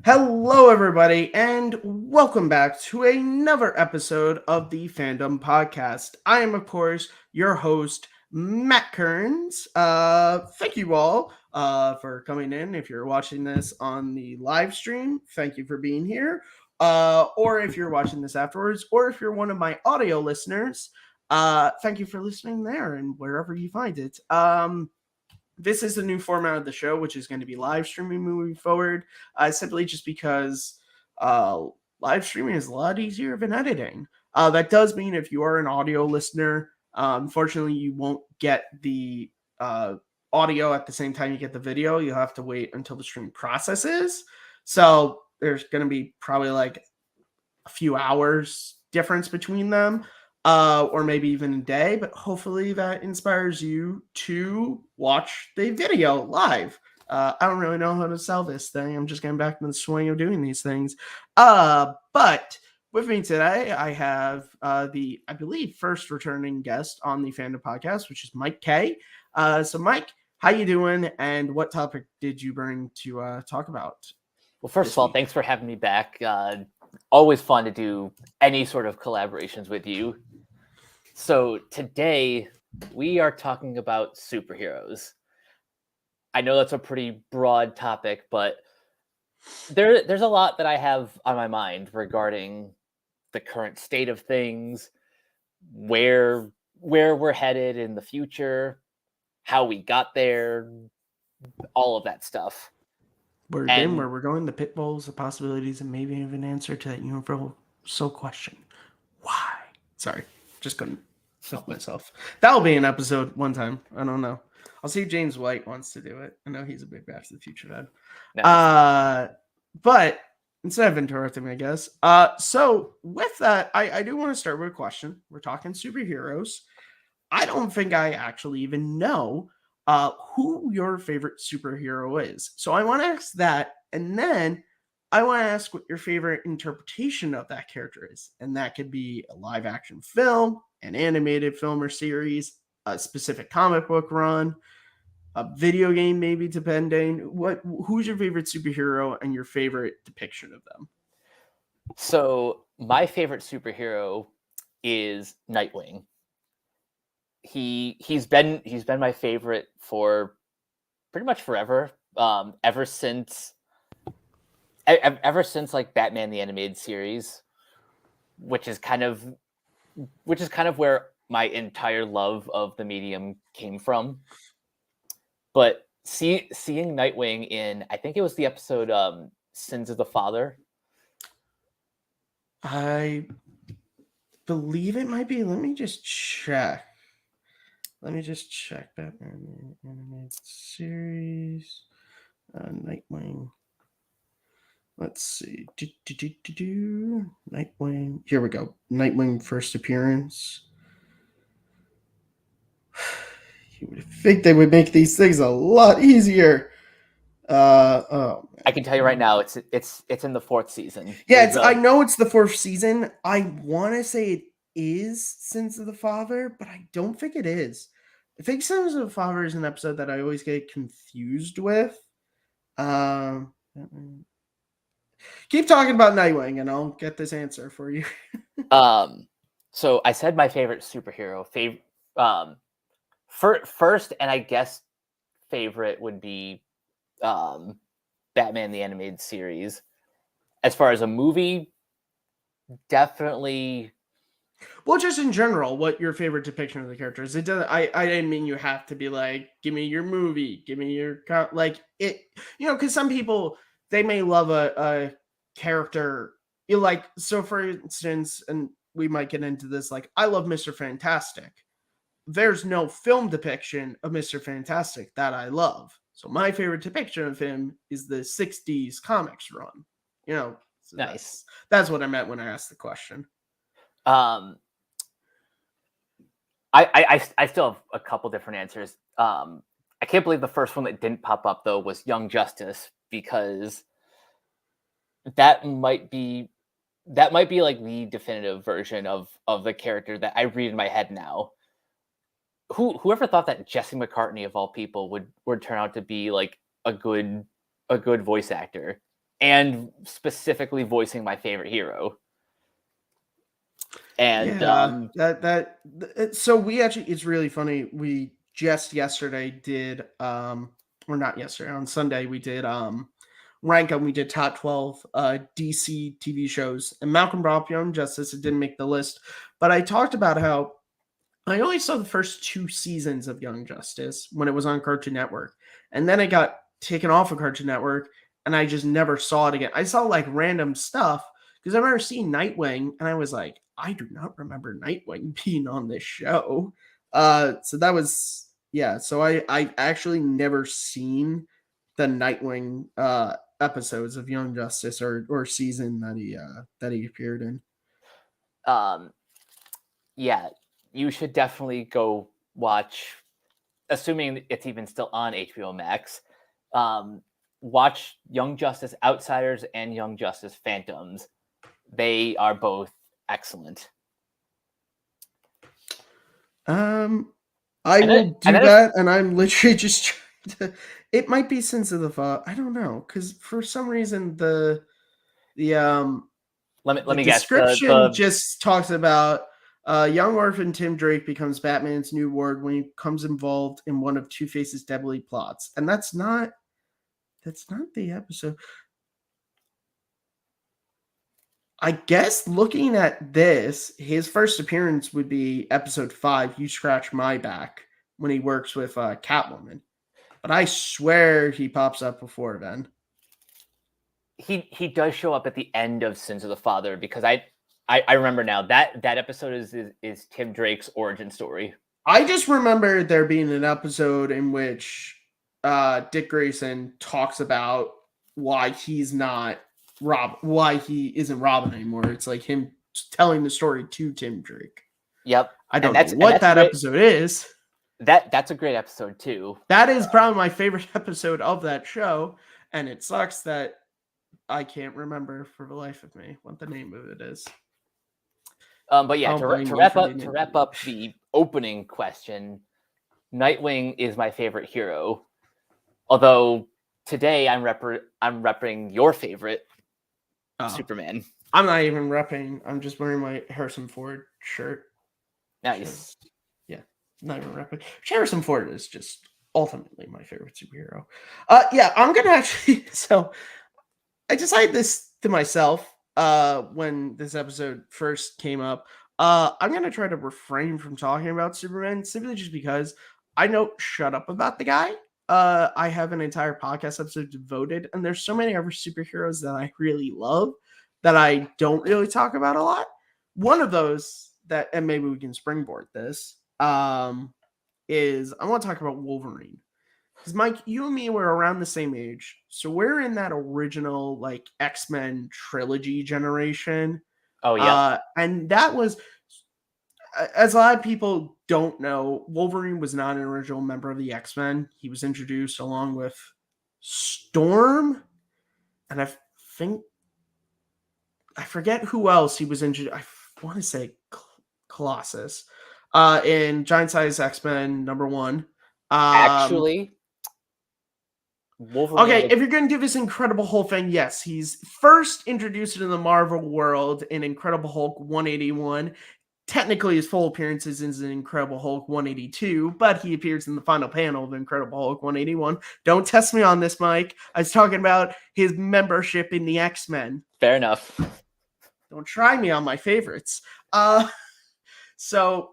Hello, everybody, and welcome back to another episode of the Fandom Podcast. I am, of course, your host, Matt Kearns. Thank you all for coming in. If you're watching this on the live stream, thank you for being here. Or if you're watching this afterwards, or if you're one of my audio listeners, thank you for listening there and wherever you find it. This is the new format of the show, which is going to be live streaming moving forward. Simply just because uh, live streaming is a lot easier than editing. That does mean if you are an audio listener, unfortunately, you won't get the audio at the same time you get the video. You'll have to wait until the stream processes. So there's going to be probably like a few hours difference between them, or maybe even a day, but hopefully that inspires you to watch the video live. I don't really know how to sell this thing. I'm just getting back in the swing of doing these things. But with me today, I have I believe, first returning guest on the Fandom podcast, which is Mike Kaye. So Mike, how you doing? And what topic did you bring to talk about? Well, first of all, thanks for having me back. Always fun to do any sort of collaborations with you. So today we are talking about superheroes. I know that's a pretty broad topic, but there's a lot that I have on my mind regarding the current state of things, where we're headed in the future, how we got there, all of that stuff. Where again, where we're going, the pitfalls, the possibilities, and maybe even an answer to that universal question: why? Sorry, just couldn't help myself. That'll be an episode one time. I don't know. I'll see if James White wants to do it. I know he's a big Back to the Future fan. Nice. But instead of interrupting me, I guess. So with that, I do want to start with a question. We're talking superheroes. I don't think I actually even know who your favorite superhero is. So I want to ask that, and then I want to ask what your favorite interpretation of that character is. And that could be a live action film, an animated film or series, a specific comic book run, a video game, maybe, depending. Who's your favorite superhero and your favorite depiction of them? So my favorite superhero is Nightwing. He's been my favorite for pretty much forever. Ever since like Batman the Animated Series, which is kind of where my entire love of the medium came from. But seeing Nightwing in, I think it was the episode Sins of the Father. I believe it might be. Let me just check. Batman Animated Series. Nightwing. Let's see. Nightwing. Here we go. Nightwing first appearance. You would think they would make these things a lot easier. I can tell you right now, it's in the 4th season. Yeah, I know it's the 4th season. I want to say it is Sins of the Father, but I don't think it is. I think Sins of the Father is an episode that I always get confused with. Keep talking about Nightwing, and I'll get this answer for you. So I said my favorite superhero. First, and I guess favorite would be Batman the Animated Series. As far as a movie, definitely. Well, just in general, what your favorite depiction of the character is. It doesn't. I didn't mean you have to be like, give me your movie, give me your like it. Because some people, they may love a character. Like, so for instance, and we might get into this. Like, I love Mr. Fantastic. There's no film depiction of Mr. Fantastic that I love. So my favorite depiction of him is the 60s comics run. So nice. That's what I meant when I asked the question. I still have a couple different answers. I can't believe the first one that didn't pop up though was Young Justice, because that might be like the definitive version of the character that I read in my head now. Whoever thought that Jesse McCartney of all people would turn out to be like a good voice actor? and specifically voicing my favorite hero. And so we actually, it's really funny. We just yesterday did or not yesterday, on Sunday we did rank them. We did top 12 DC TV shows, and Malcolm brought up Young Justice. It didn't make the list, but I talked about how I only saw the first 2 seasons of Young Justice when it was on Cartoon Network, and then it got taken off of Cartoon Network, and I just never saw it again. I saw like random stuff because I remember seeing Nightwing, and I was like, I do not remember Nightwing being on this show. So that was, yeah. So I actually never seen the Nightwing episodes of Young Justice or season that he appeared in. Yeah, you should definitely go watch, assuming it's even still on HBO Max. Watch Young Justice Outsiders and Young Justice Phantoms. They are both excellent. I will do that, and I'm literally just trying to. It might be Sins of the Father. I don't know, because for some reason the let me description guess. Just talks about young orphan Tim Drake becomes Batman's new ward when he becomes involved in one of Two-Face's deadly plots, and that's not the episode. I guess looking at this, his first appearance would be episode 5, You Scratch My Back, when he works with Catwoman. But I swear he pops up before then. He does show up at the end of Sins of the Father, because I remember now that episode is Tim Drake's origin story. I just remember there being an episode in which Dick Grayson talks about why he's not why he isn't Robin anymore. It's like him telling the story to Tim Drake. Yep. I don't know what that episode is. That's a great episode too. That is probably my favorite episode of that show, and it sucks that I can't remember for the life of me what the name of it is. But yeah, to wrap up the opening question, Nightwing is my favorite hero. Although today I'm repping your favorite, Superman. I'm not even repping. I'm just wearing my Harrison Ford shirt. Nice. Yeah, not even repping. Harrison Ford is just ultimately my favorite superhero. Yeah, I'm gonna actually. So I decided this to myself when this episode first came up. I'm gonna try to refrain from talking about Superman simply just because I don't shut up about the guy. I have an entire podcast episode devoted, and there's so many other superheroes that I really love that I don't really talk about a lot. One of those that, and maybe we can springboard this, is I want to talk about Wolverine. Because Mike, you and me were around the same age, so we're in that original like X-Men trilogy generation. Oh yeah, and that was, as a lot of people don't know, Wolverine was not an original member of the X-Men. He was introduced along with Storm, and I forget who else he was introduced. I want to say Colossus in Giant Size X-Men #1. Actually, Wolverine. Okay, if you're going to do this Incredible Hulk thing, yes, he's first introduced into the Marvel world in Incredible Hulk 181. Technically, his full appearance is in Incredible Hulk 182, but he appears in the final panel of Incredible Hulk 181. Don't test me on this, Mike. I was talking about his membership in the X-Men. Fair enough. Don't try me on my favorites. So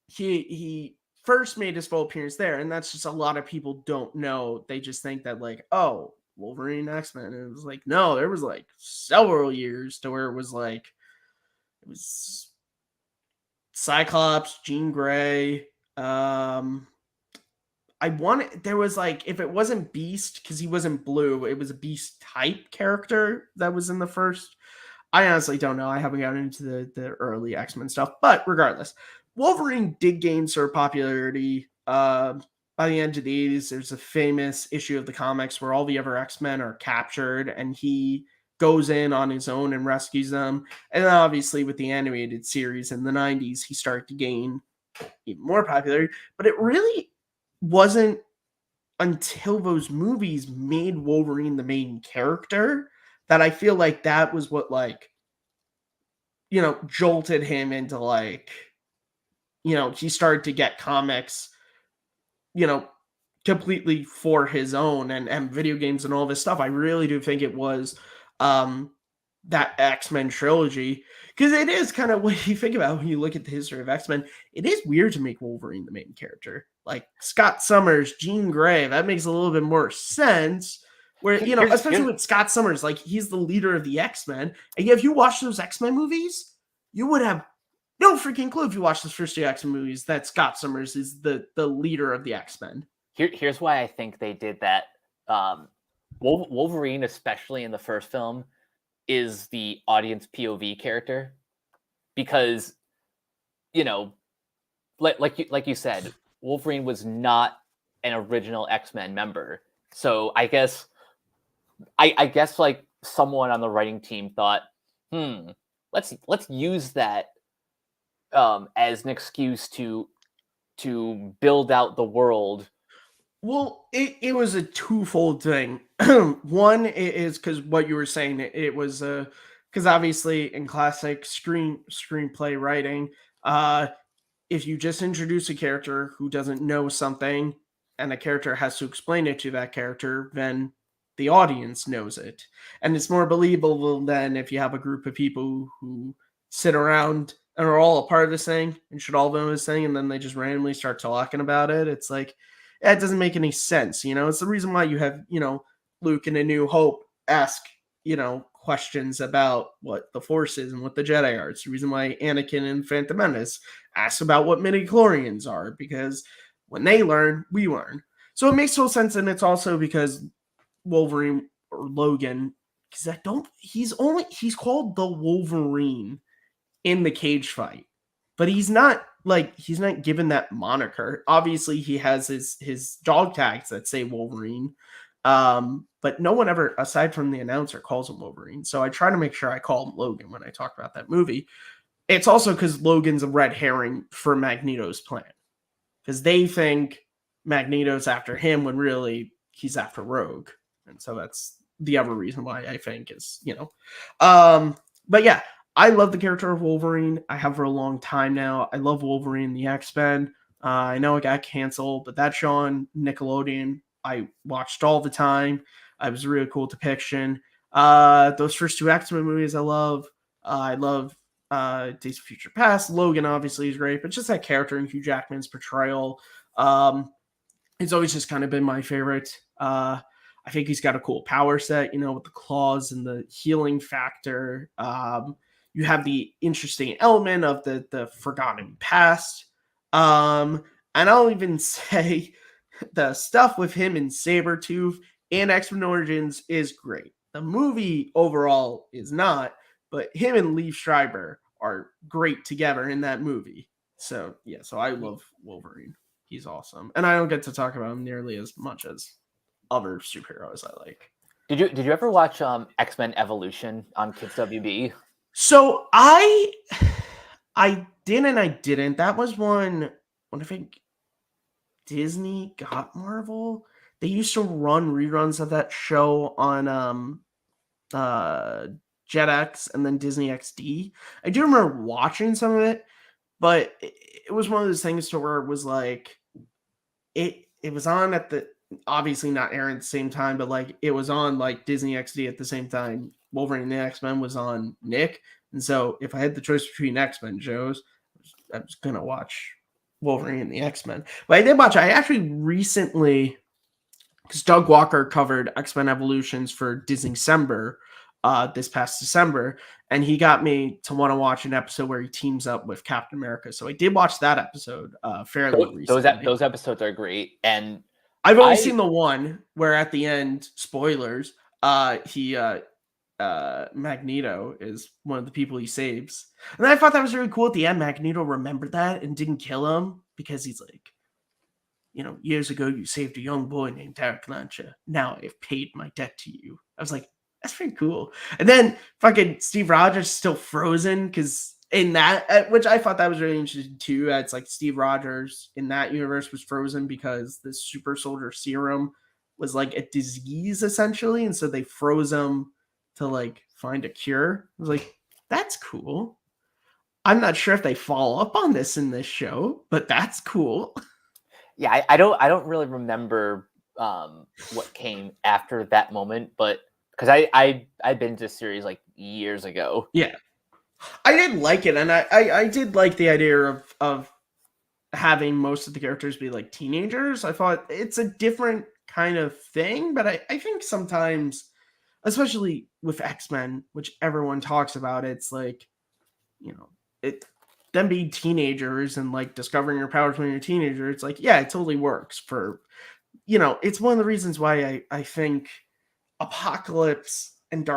he first made his full appearance there, and that's just a lot of people don't know. They just think that like, oh, Wolverine X-Men. And it was like, no, there was like several years to where it was Cyclops, Jean Grey. There was like, if it wasn't Beast, because he wasn't blue, it was a Beast type character that was in the first. I honestly don't know. I haven't gotten into the early X-Men stuff, but regardless, Wolverine did gain sort of popularity by the end of the 80s. There's a famous issue of the comics where all the other X-Men are captured, and he goes in on his own and rescues them. And then obviously with the animated series in the 90s, he started to gain even more popularity. But it really wasn't until those movies made Wolverine the main character that I feel like that was what, like, jolted him into, like, he started to get comics, you know, completely for his own, and video games and all this stuff. I really do think it was um that X-Men trilogy, because it is kind of what you think about when you look at the history of X-Men. It is weird to make Wolverine the main character. Like Scott Summers, Jean Grey, that makes a little bit more sense. Where, especially Here's with Scott Summers, like he's the leader of the X-Men. And if you watch those X-Men movies, you would have no freaking clue if you watch those first two X-Men movies that Scott Summers is the leader of the X-Men. here's why I think they did that. Wolverine, especially in the first film, is the audience POV character because, like you said, Wolverine was not an original X-Men member. So I guess like someone on the writing team thought, let's use that as an excuse to build out the world. Well, it was a twofold thing. One is because what you were saying, it was because obviously in classic screenplay writing, if you just introduce a character who doesn't know something and the character has to explain it to that character, then the audience knows it. And it's more believable than if you have a group of people who sit around and are all a part of this thing and should all know this thing, and then they just randomly start talking about it. It's like, it doesn't make any sense. It's the reason why you have, Luke in A New Hope ask, questions about what the Force is and what the Jedi are. It's the reason why Anakin in Phantom Menace asks about what midi-chlorians are, because when they learn, we learn. So it makes total sense, and it's also because Wolverine or Logan, because he's called the Wolverine in the cage fight, but he's not given that moniker. Obviously, he has his dog tags that say Wolverine, but no one ever, aside from the announcer, calls him Wolverine. So I try to make sure I call him Logan when I talk about that movie. It's also because Logan's a red herring for Magneto's plan, because they think Magneto's after him when really he's after Rogue, and so that's the other reason why I think is, but yeah, I love the character of Wolverine. I have for a long time now. I love Wolverine, the X-Men. I know it got canceled, but that show on Nickelodeon, I watched all the time. It was a really cool depiction. Those first two X-Men movies I love. I love Days of Future Past. Logan obviously is great, but just that character and Hugh Jackman's portrayal, it's always just kind of been my favorite. I think he's got a cool power set, with the claws and the healing factor. You have the interesting element of the forgotten past. And I'll even say the stuff with him and Sabretooth and X-Men Origins is great. The movie overall is not, but him and Liev Schreiber are great together in that movie. So yeah, so I love Wolverine. He's awesome, and I don't get to talk about him nearly as much as other superheroes I like. Did you ever watch X-Men Evolution on Kids WB? So I did and I didn't. That was one when I think Disney got Marvel. They used to run reruns of that show on Jetix and then Disney XD. I do remember watching some of it, but it was one of those things to where it was like it was on at the, obviously not airing at the same time, but like it was on like Disney XD at the same time Wolverine and the X-Men was on Nick. And so if I had the choice between X-Men shows, I was gonna watch Wolverine and the X-Men. But I did watch, I actually recently, because Doug Walker covered X-Men Evolutions for Disney December this past December, and he got me to want to watch an episode where he teams up with Captain America. So I did watch that episode fairly recently. Those episodes are great, and I've only seen the one where at the end, spoilers, Magneto is one of the people he saves. And I thought that was really cool at the end. Magneto remembered that and didn't kill him because he's like, years ago you saved a young boy named Derek Lancha. Now I've paid my debt to you. I was like, that's pretty cool. And then fucking Steve Rogers still frozen because in that, which I thought that was really interesting too. It's like Steve Rogers in that universe was frozen because the super soldier serum was like a disease essentially. And so they froze him to like find a cure. I was like, that's cool. I'm not sure if they follow up on this in this show, but that's cool. Yeah, I don't really remember what came after that moment, but because I've been to this series like years ago. Yeah, I did like it, and I did like the idea of having most of the characters be like teenagers. I thought it's a different kind of thing, but I think sometimes, especially with X-Men, which everyone talks about, it's like, it them being teenagers and like discovering your powers when you're a teenager. It's like, yeah, it totally works for, it's one of the reasons why I think Apocalypse and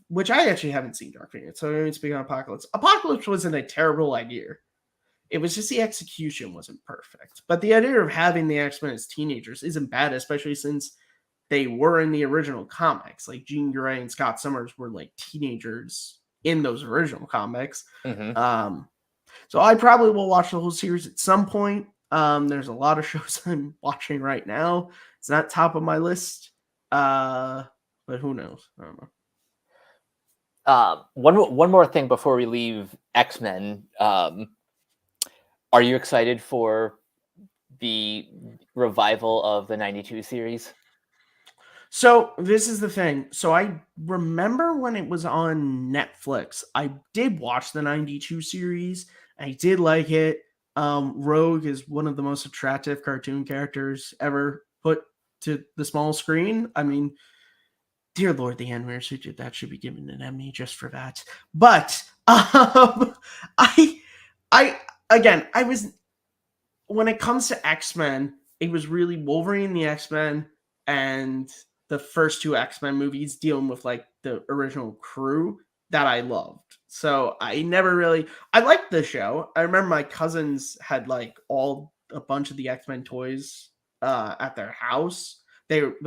which I actually haven't seen Dark Phoenix, so I mean, speaking of Apocalypse wasn't a terrible idea. It was just the execution wasn't perfect. But the idea of having the X-Men as teenagers isn't bad, especially since they were in the original comics. Like Jean Grey and Scott Summers were like teenagers in those original comics. Mm-hmm. So I probably will watch the whole series at some point. There's a lot of shows I'm watching right now. It's not top of my list, but who knows? I don't know. One more thing before we leave X-Men. Are you excited for the revival of the 92 series? So this is the thing. So I remember when it was on Netflix, I did watch the 92 series. I did like it. Rogue is one of the most attractive cartoon characters ever put to the small screen. I mean, dear Lord, the animators who did that should be given an Emmy just for that. But I again, I was, when it comes to X-Men, it was really Wolverine, the X-Men, and the first two X-Men movies dealing with like the original crew that I loved. So I liked the show. I remember my cousins had like a bunch of the X-Men toys at their house. They're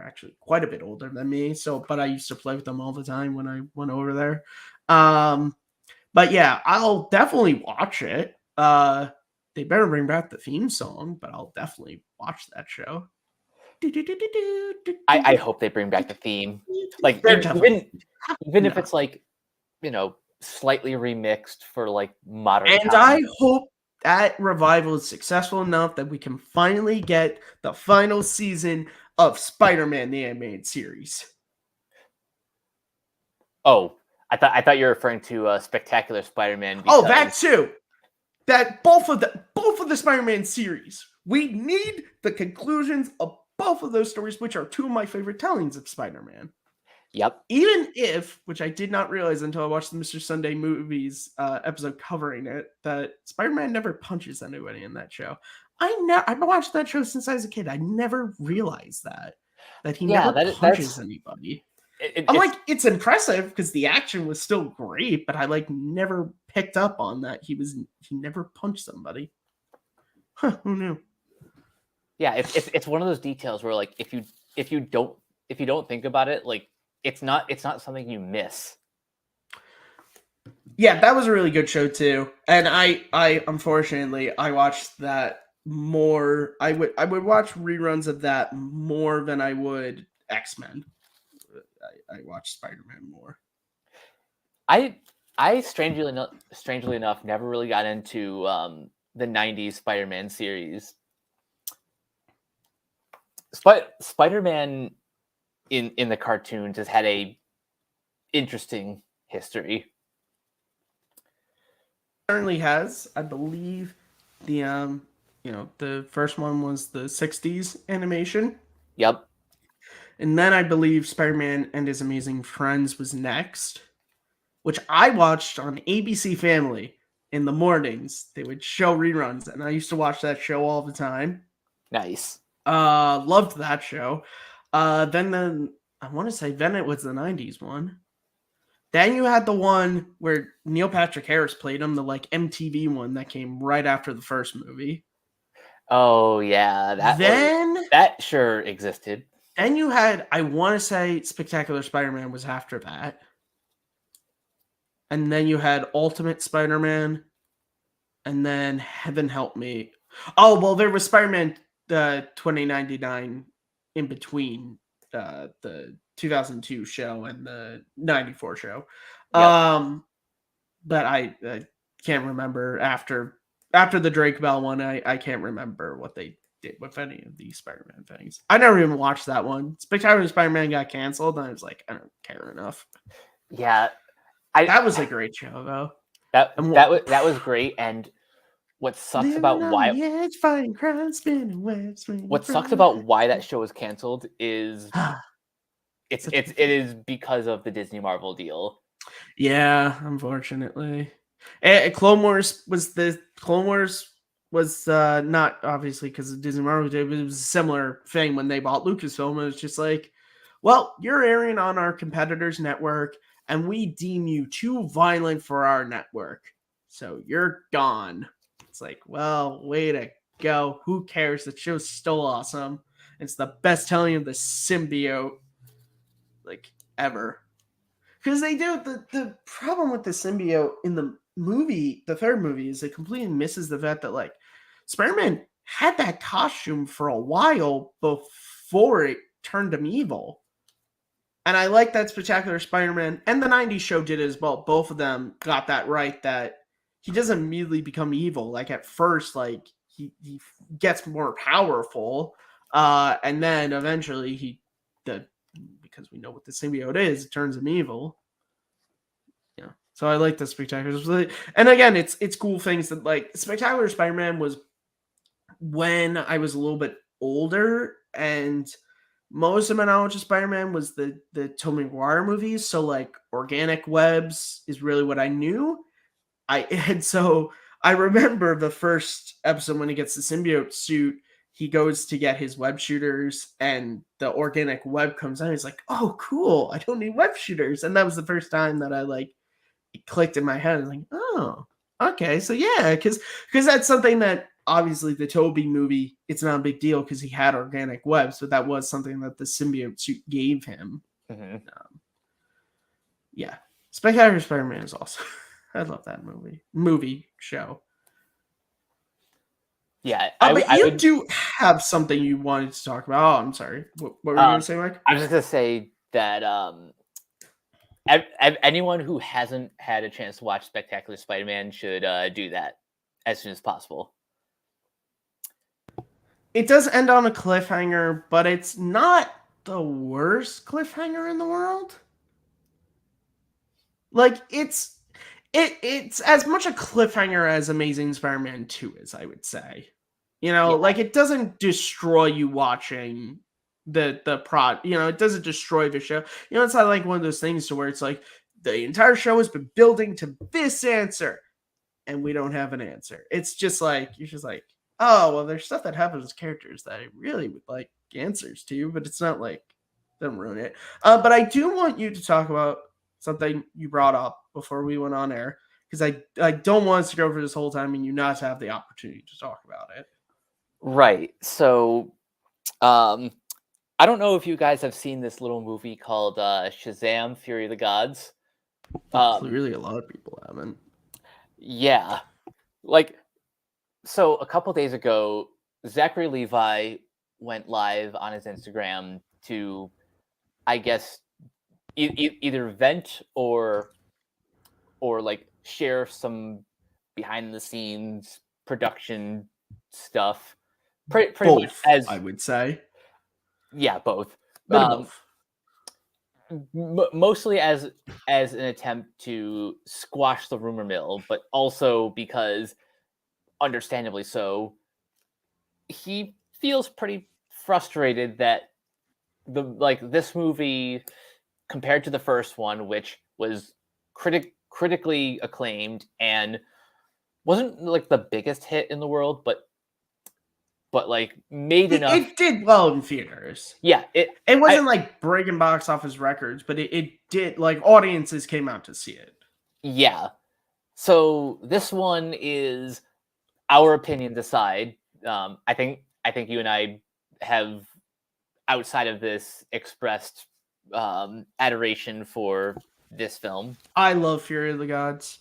actually quite a bit older than me. So, but I used to play with them all the time when I went over there. But yeah, I'll definitely watch it. They better bring back the theme song, but I'll definitely watch that show. I hope they bring back the theme. Like even if it's like, slightly remixed for like modern and times. I hope that revival is successful enough that we can finally get the final season of Spider-Man the animated series. Oh, I thought you were referring to Spectacular Spider-Man. Oh, that too. That both of the Spider-Man series. We need the conclusions of both of those stories, which are two of my favorite tellings of Spider-Man. Yep. Even if, which I did not realize until I watched the Mr. Sunday Movies episode covering it, that Spider-Man never punches anybody in that show. I've watched that show since I was a kid. I never realized that he never punches anybody. I'm like, it's impressive because the action was still great, but I like never picked up on that he never punched somebody. Huh, who knew? Yeah, it's one of those details where like if you don't think about it, like it's not something you miss. Yeah, that was a really good show too, and I unfortunately I watched that more. I would watch reruns of that more than I would X-Men. I watched Spider-Man more. I strangely enough never really got into the 90s Spider-Man series. Spider-Man in the cartoons has had a interesting history. Certainly has. I believe the the first one was the 60s animation. Yep. And then I believe Spider-Man and His Amazing Friends was next, which I watched on ABC Family in the mornings. They would show reruns, and I used to watch that show all the time. Nice. Loved that show. Then I want to say then it was the 90s one. Then you had the one where Neil Patrick Harris played him, the like MTV one that came right after the first movie. Oh yeah, that sure existed. Then you had, I want to say Spectacular Spider-Man was after that. And then you had Ultimate Spider-Man. And then Heaven Help Me. Oh, well, there was Spider-Man 2099 in between the 2002 show and the 94 show. Yep. But I can't remember after the Drake Bell one. I can't remember what they did with any of these Spider-Man things. I never even watched that one. Spectacular Spider-Man got canceled, and I was like, I don't care enough. Yeah. That was a great show, though. That was great. And what sucks about why that show was canceled is it is because of the Disney Marvel deal. Yeah, unfortunately. Clone Wars was not obviously because of Disney Marvel did, but it was a similar thing when they bought Lucasfilm. It was just like, well, you're airing on our competitor's network, and we deem you too violent for our network, so you're gone. It's like, well, way to go. Who cares? The show's still awesome. It's the best telling of the symbiote like ever. Because they do the problem with the symbiote in the movie, the third movie, is it completely misses the fact that like Spider-Man had that costume for a while before it turned him evil. And I like that Spectacular Spider-Man and the 90s show did as well. Both of them got that right, that he doesn't immediately become evil. Like at first, like he gets more powerful. And then eventually because we know what the symbiote is, it turns him evil. Yeah. So I like the Spectacular. And again, it's cool things that like Spectacular Spider-Man was when I was a little bit older, and most of my knowledge of Spider-Man was the Tobey Maguire movies. So like organic webs is really what I knew. So I remember the first episode when he gets the symbiote suit, he goes to get his web shooters and the organic web comes out. He's like, oh, cool. I don't need web shooters. And that was the first time that I like it clicked in my head. I was like, oh, okay. So yeah, because that's something that obviously the Tobey movie, it's not a big deal because he had organic webs, but that was something that the symbiote suit gave him. Mm-hmm. Yeah. Spectacular Spider-Man is awesome. I love that movie show. Yeah, but you do have something you wanted to talk about. Oh, I'm sorry. What were you going to say, Mike? I was just going to say that anyone who hasn't had a chance to watch Spectacular Spider-Man should do that as soon as possible. It does end on a cliffhanger, but it's not the worst cliffhanger in the world. Like it's as mumuch a cliffhanger as Amazing Spider-Man 2 is, I would say. You know, yeah. Like it doesn't destroy you watching the prod. You know, it doesn't destroy the show. You know, it's not like one of those things to where it's like the entire show has been building to this answer, and we don't have an answer. It's just like you're just like, oh well, there's stuff that happens with characters that I really would like answers to, but it's not like doesn't ruin it. But I do want you to talk about something you brought up before we went on air, because I don't want us to go for this whole time and you not to have the opportunity to talk about it. Right. So, I don't know if you guys have seen this little movie called Shazam! Fury of the Gods. Clearly, a lot of people haven't. Yeah. Like, so a couple days ago, Zachary Levi went live on his Instagram to, I guess, either vent or like share some behind the scenes production stuff. Pretty both, much as I would say. Yeah, both. Both. Mostly as an attempt to squash the rumor mill, but also because, understandably so, he feels pretty frustrated that this movie, compared to the first one, which was critically acclaimed and wasn't like the biggest hit in the world, but like made enough. It did well in theaters. Yeah, it wasn't like breaking box office records, but it did, like, audiences came out to see it. Yeah. So this one is our opinion aside. I think you and I have, outside of this, expressed adoration for this film. I love Fury of the Gods.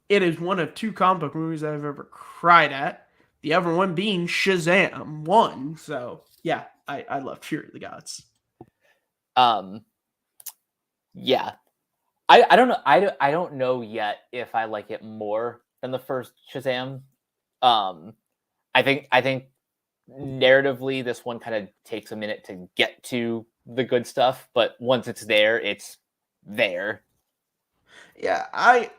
It is one of two comic book movies I've ever cried at. The other one being Shazam 1. So, yeah, I love Fury of the Gods. Um, yeah, I don't know. I don't know yet if I like it more than the first Shazam. Um, I think narratively this one kind of takes a minute to get to the good stuff, but once it's there, it's there. Yeah, I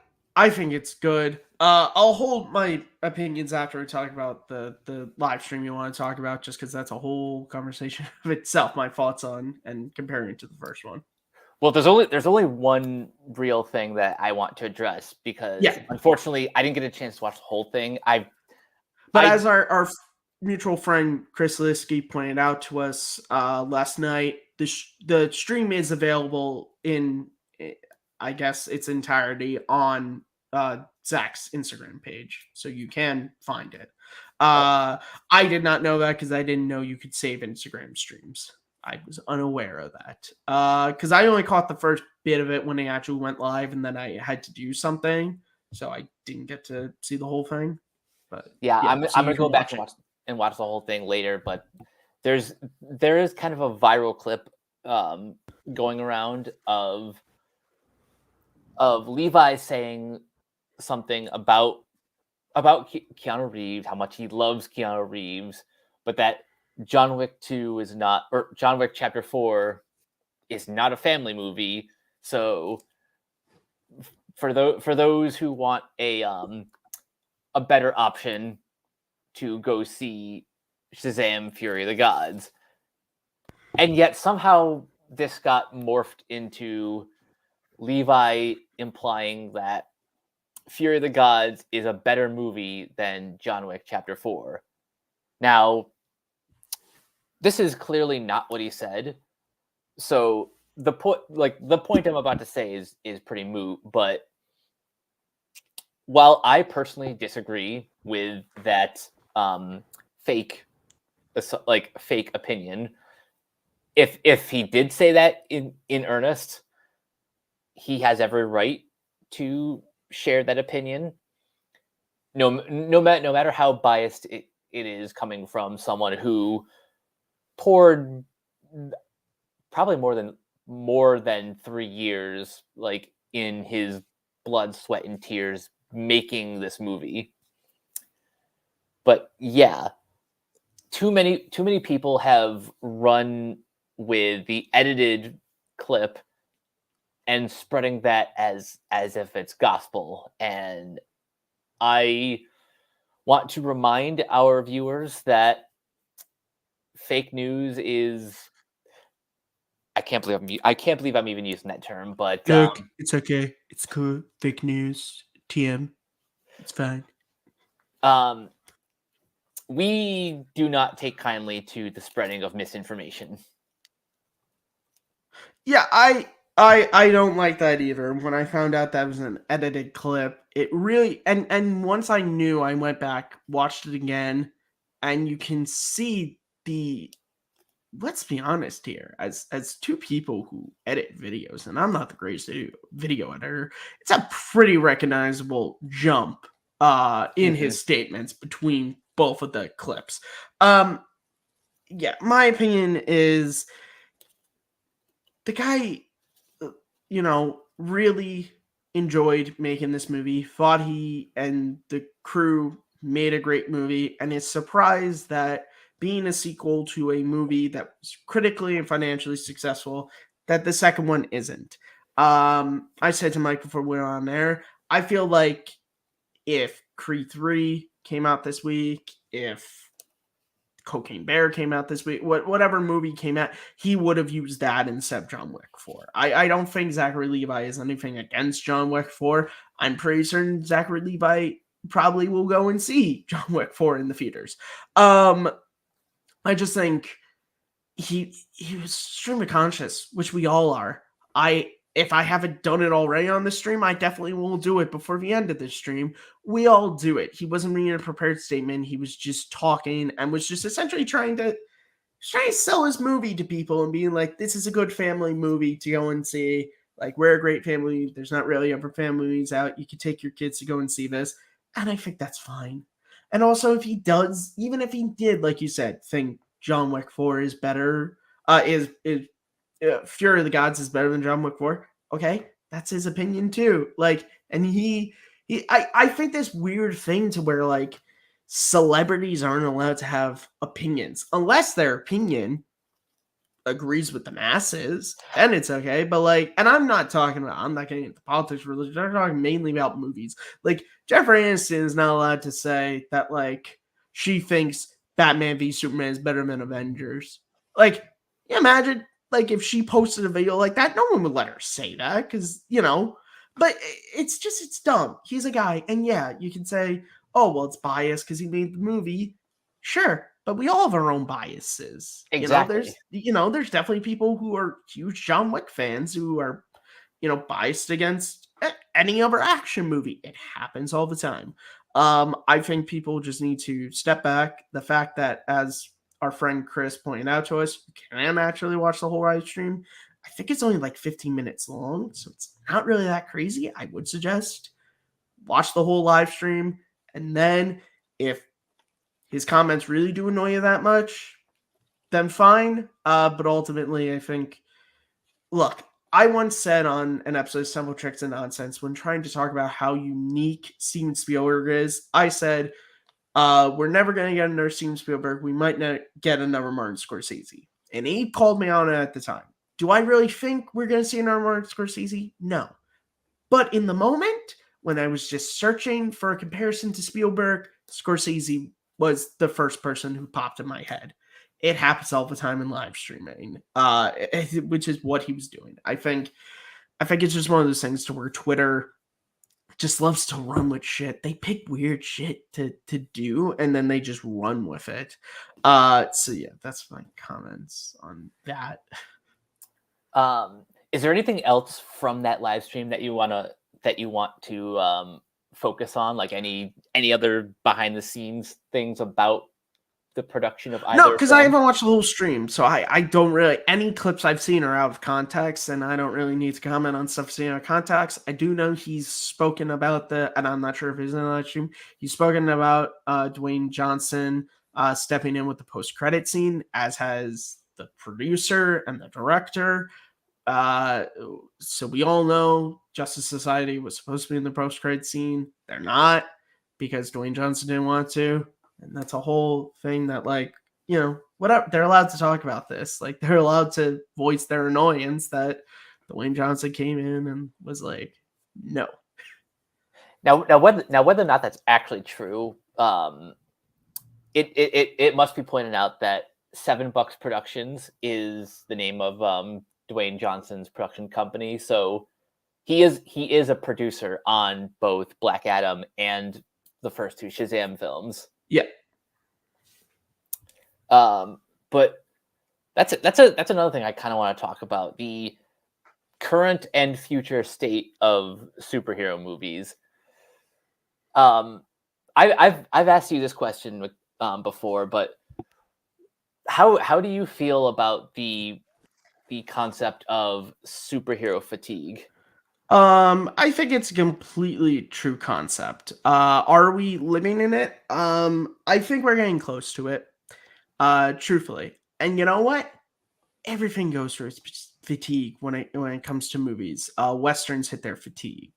think it's good. I'll hold my opinions after we talk about the live stream you want to talk about, just because that's a whole conversation of itself. My thoughts on and comparing it to the first one. Well, there's only one real thing that I want to address because Yeah, unfortunately I didn't get a chance to watch the whole thing. but I as our mutual friend Chris Liskey pointed out to us last night, the stream is available in, I guess, its entirety on Zach's Instagram page, so you can find it. oh, I did not know that because I didn't know you could save Instagram streams. I was unaware of that because I only caught the first bit of it when it actually went live, and then I had to do something, so I didn't get to see the whole thing. But yeah, yeah, so I'm you gonna go can back watch it. and watch the whole thing later. But there is kind of a viral clip um, going around of Levi saying something about Keanu Reeves, how much he loves Keanu Reeves, but that John Wick 2 is not, or John Wick Chapter 4 is not a family movie. So for those who want a better option to go see Shazam Fury of the Gods. And yet somehow this got morphed into Levi implying that Fury of the Gods is a better movie than John Wick Chapter 4. Now, this is clearly not what he said. So the point I'm about to say is pretty moot, but while I personally disagree with that fake fake opinion, if he did say that in earnest, he has every right to share that opinion. No matter how biased it is coming from someone who poured probably more than 3 years like in his blood, sweat, and tears making this movie. But yeah, too many people have run with the edited clip and spreading that as if it's gospel. And I want to remind our viewers that fake news is I can't believe I'm even using that term, but Look, it's okay. It's cool. Fake news. TM. It's fine. um, we do not take kindly to the spreading of misinformation. Yeah, I don't like that either. When I found out that was an edited clip, it really and once I knew, I went back, watched it again, and you can see the, let's be honest here, as two people who edit videos, and I'm not the greatest video editor, it's a pretty recognizable jump in Mm-hmm. his statements between both of the clips. Um yeah, my opinion is the guy, really enjoyed making this movie, thought he and the crew made a great movie, and is surprised that being a sequel to a movie that was critically and financially successful, that the second one isn't. I said to Mike before we were on there, I feel like if Creed 3 came out this week, if Cocaine Bear came out this week, whatever movie came out, he would have used that instead of John Wick 4. I don't think Zachary Levi is anything against John Wick 4. I'm pretty certain Zachary Levi probably will go and see John Wick 4 in the theaters. I just think he was stream of conscious, which we all are. If I haven't done it already on the stream, I definitely will do it before the end of this stream. We all do it. He wasn't reading a prepared statement. He was just talking and was just essentially trying to sell his movie to people and being like, this is a good family movie to go and see. Like, we're a great family. There's not really ever family movies out. You can take your kids to go and see this. And I think that's fine. And also, if he does, even if he did, like you said, think John Wick 4 is better, is Fury of the Gods is better than John Wick 4. Okay, that's his opinion too. Like, and I think this weird thing to where like celebrities aren't allowed to have opinions unless their opinion agrees with the masses, then it's okay. But like, and I'm not getting into politics, religion. I'm talking mainly about movies. Like, Jeffrey Aniston is not allowed to say that like she thinks Batman v Superman is better than Avengers. Like, you imagine like if she posted a video like that, no one would let her say that because But it's dumb. He's a guy, and yeah, you can say, oh well, it's biased because he made the movie. Sure, but we all have our own biases. Exactly. There's definitely people who are huge John Wick fans who are, biased against any other action movie. It happens all the time. I think people just need to step back. The fact that, as our friend Chris pointed out to us, you can actually watch the whole live stream. I think it's only like 15 minutes long, so it's not really that crazy. I would suggest watch the whole live stream, and then if his comments really do annoy you that much, then fine. But ultimately, I think, look, I once said on an episode of Simple Tricks and Nonsense when trying to talk about how unique Steven Spielberg is, I said, we're never going to get another Steven Spielberg. We might not get another Martin Scorsese. And he called me on it at the time. Do I really think we're going to see another Martin Scorsese? No. But in the moment, when I was just searching for a comparison to Spielberg, Scorsese was the first person who popped in my head. It happens all the time in live streaming, which is what he was doing. I think it's just one of those things to where Twitter just loves to run with shit. They pick weird shit to do, and then they just run with it. So yeah, that's my comments on that. Is there anything else from that live stream that you want to focus on, like any other behind the scenes things about the production of either? No, because I haven't watched the whole stream, so I don't really, any clips I've seen are out of context, and I don't really need to comment on stuff seen out of context. I do know he's spoken about and I'm not sure if he's in the live stream, he's spoken about Dwayne Johnson stepping in with the post-credit scene, as has the producer and the director. So we all know Justice Society was supposed to be in the post-credit scene. They're not, because Dwayne Johnson didn't want to. And that's a whole thing that, like, whatever. They're allowed to talk about this. Like, they're allowed to voice their annoyance that Dwayne Johnson came in and was like, no. Now whether or not that's actually true, it must be pointed out that $7 Productions is the name of Dwayne Johnson's production company. So he is a producer on both Black Adam and the first two Shazam films. Yeah. But that's another thing I kind of want to talk about, the current and future state of superhero movies. I've asked you this question before, but how do you feel about the concept of superhero fatigue? I think it's a completely true concept. Are we living in it? I think we're getting close to it. Truthfully. And you know what? Everything goes through its fatigue when it comes to movies. Westerns hit their fatigue.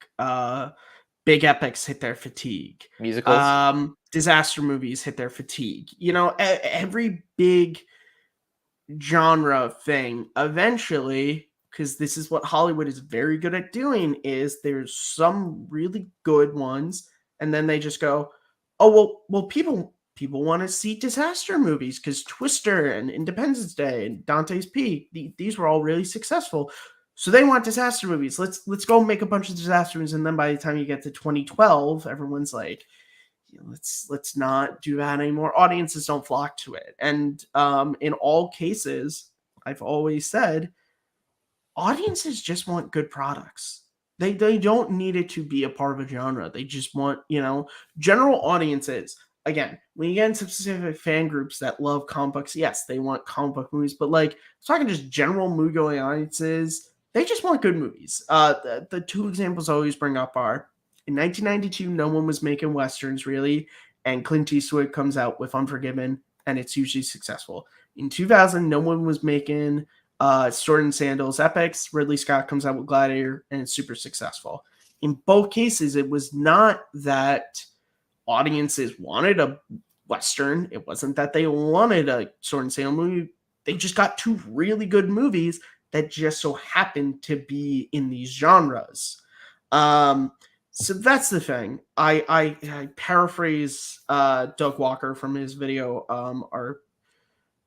Big epics hit their fatigue. Musicals. Disaster movies hit their fatigue. Every big genre thing eventually, because this is what Hollywood is very good at doing, is there's some really good ones, and then they just go, oh well people want to see disaster movies because Twister and Independence Day and Dante's Peak, these were all really successful, so they want disaster movies. Let's go make a bunch of disaster movies, and then by the time you get to 2012, everyone's like, let's not do that anymore. Audiences don't flock to it, and in all cases, I've always said, audiences just want good products. They don't need it to be a part of a genre. They just want, general audiences. Again, when you get into specific fan groups that love comic books, yes, they want comic book movies. But like, I'm talking just general movie-going audiences, they just want good movies. The two examples I always bring up are, in 1992, no one was making Westerns, really, and Clint Eastwood comes out with Unforgiven, and it's usually successful. In 2000, no one was making Sword and Sandals epics. Ridley Scott comes out with Gladiator, and it's super successful. In both cases, it was not that audiences wanted a Western. It wasn't that they wanted a Sword and Sandal movie. They just got two really good movies that just so happened to be in these genres. So that's the thing. I paraphrase Doug Walker from his video.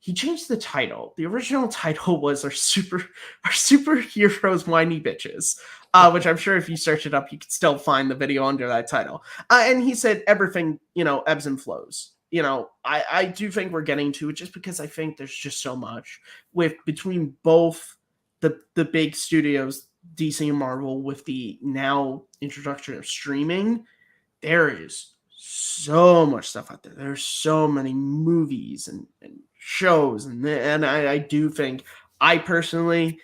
He changed the title. The original title was our superheroes whiny bitches, which I'm sure if you search it up, you can still find the video under that title. And he said everything, ebbs and flows. I do think we're getting to it just because I think there's just so much between both the big studios, DC and Marvel, with the now introduction of streaming. There is so much stuff out there. There's so many movies and shows, and I do think I personally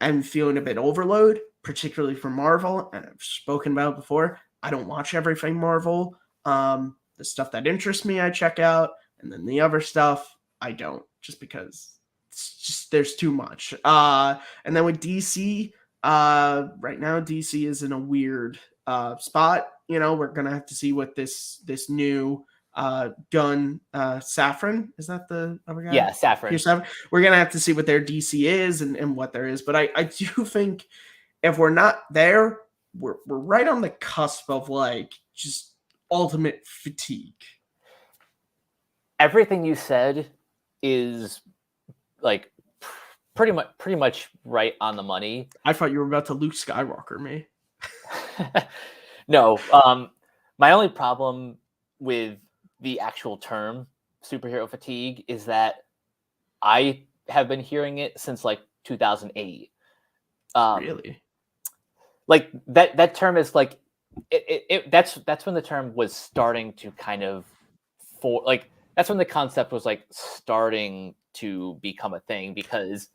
am feeling a bit overload, particularly for Marvel, and I've spoken about it before. I don't watch everything Marvel. The stuff that interests me, I check out, and then the other stuff, I don't, just because it's just there's too much. And then with DC, right now DC is in a weird spot. We're gonna have to see what this new Gunn Safran, is that the other guy? Yeah, Safran. We're gonna have to see what their DC is and what there is. But I do think if we're not there, we're right on the cusp of just ultimate fatigue. Everything you said is pretty much right on the money. I thought you were about to Luke Skywalker me. No, my only problem with the actual term superhero fatigue is that I have been hearing it since 2008. Really? That term is that's when the term was starting to kind of that's when the concept was starting to become a thing, because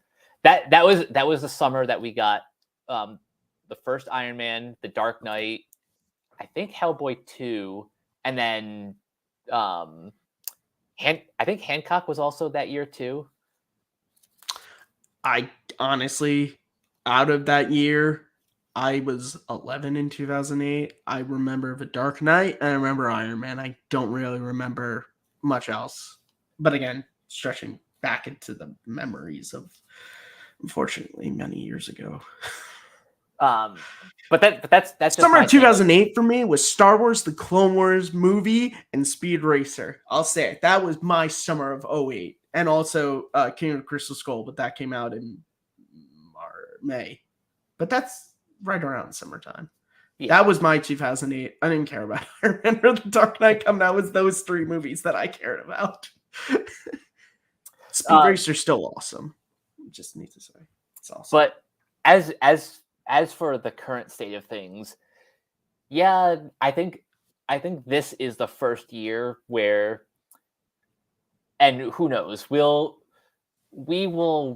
that was the summer that we got the first Iron Man, The Dark Knight, I think Hellboy 2, and then I think Hancock was also that year too. I honestly, out of that year, I was 11 in 2008. I remember The Dark Knight and I remember Iron Man. I don't really remember much else. But again, stretching back into the memories of, unfortunately, many years ago. But that's summer of 2008 for me was Star Wars, the Clone Wars movie, and Speed Racer. I'll say it. That was my summer of 2008. And also King of the Crystal Skull, but that came out in May. But that's right around summertime. Yeah. That was my 2008. I didn't care about Iron Man or The Dark Knight coming out. It was those three movies that I cared about. Speed Racer still awesome. Just need to say it's awesome. But as for the current state of things, yeah, I think this is the first year where, and who knows, we will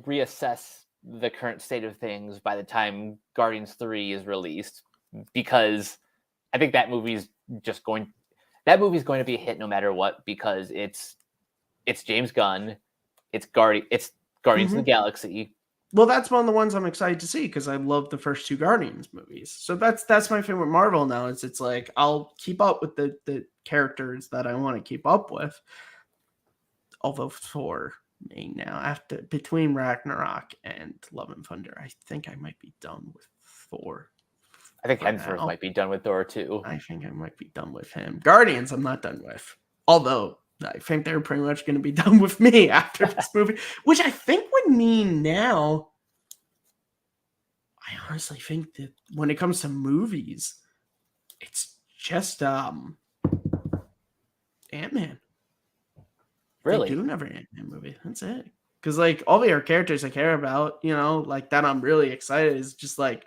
reassess the current state of things by the time Guardians 3 is released, because I think that movie's going to be a hit no matter what, because it's James Gunn, it's Guardians of the Galaxy. Well, that's one of the ones I'm excited to see, because I love the first two Guardians movies. So that's my favorite Marvel now. It's I'll keep up with the characters that I want to keep up with. Although for me now, between Ragnarok and Love and Thunder, I think I might be done with Thor. I think Hemsworth might be done with Thor too. I think I might be done with him. Guardians, I'm not done with. Although I think they're pretty much going to be done with me after this movie, which I think would mean now, I honestly think that when it comes to movies, it's just Ant-Man. Really? They do another Ant-Man movie. That's it. Because all the other characters I care about, that I'm really excited, is just there's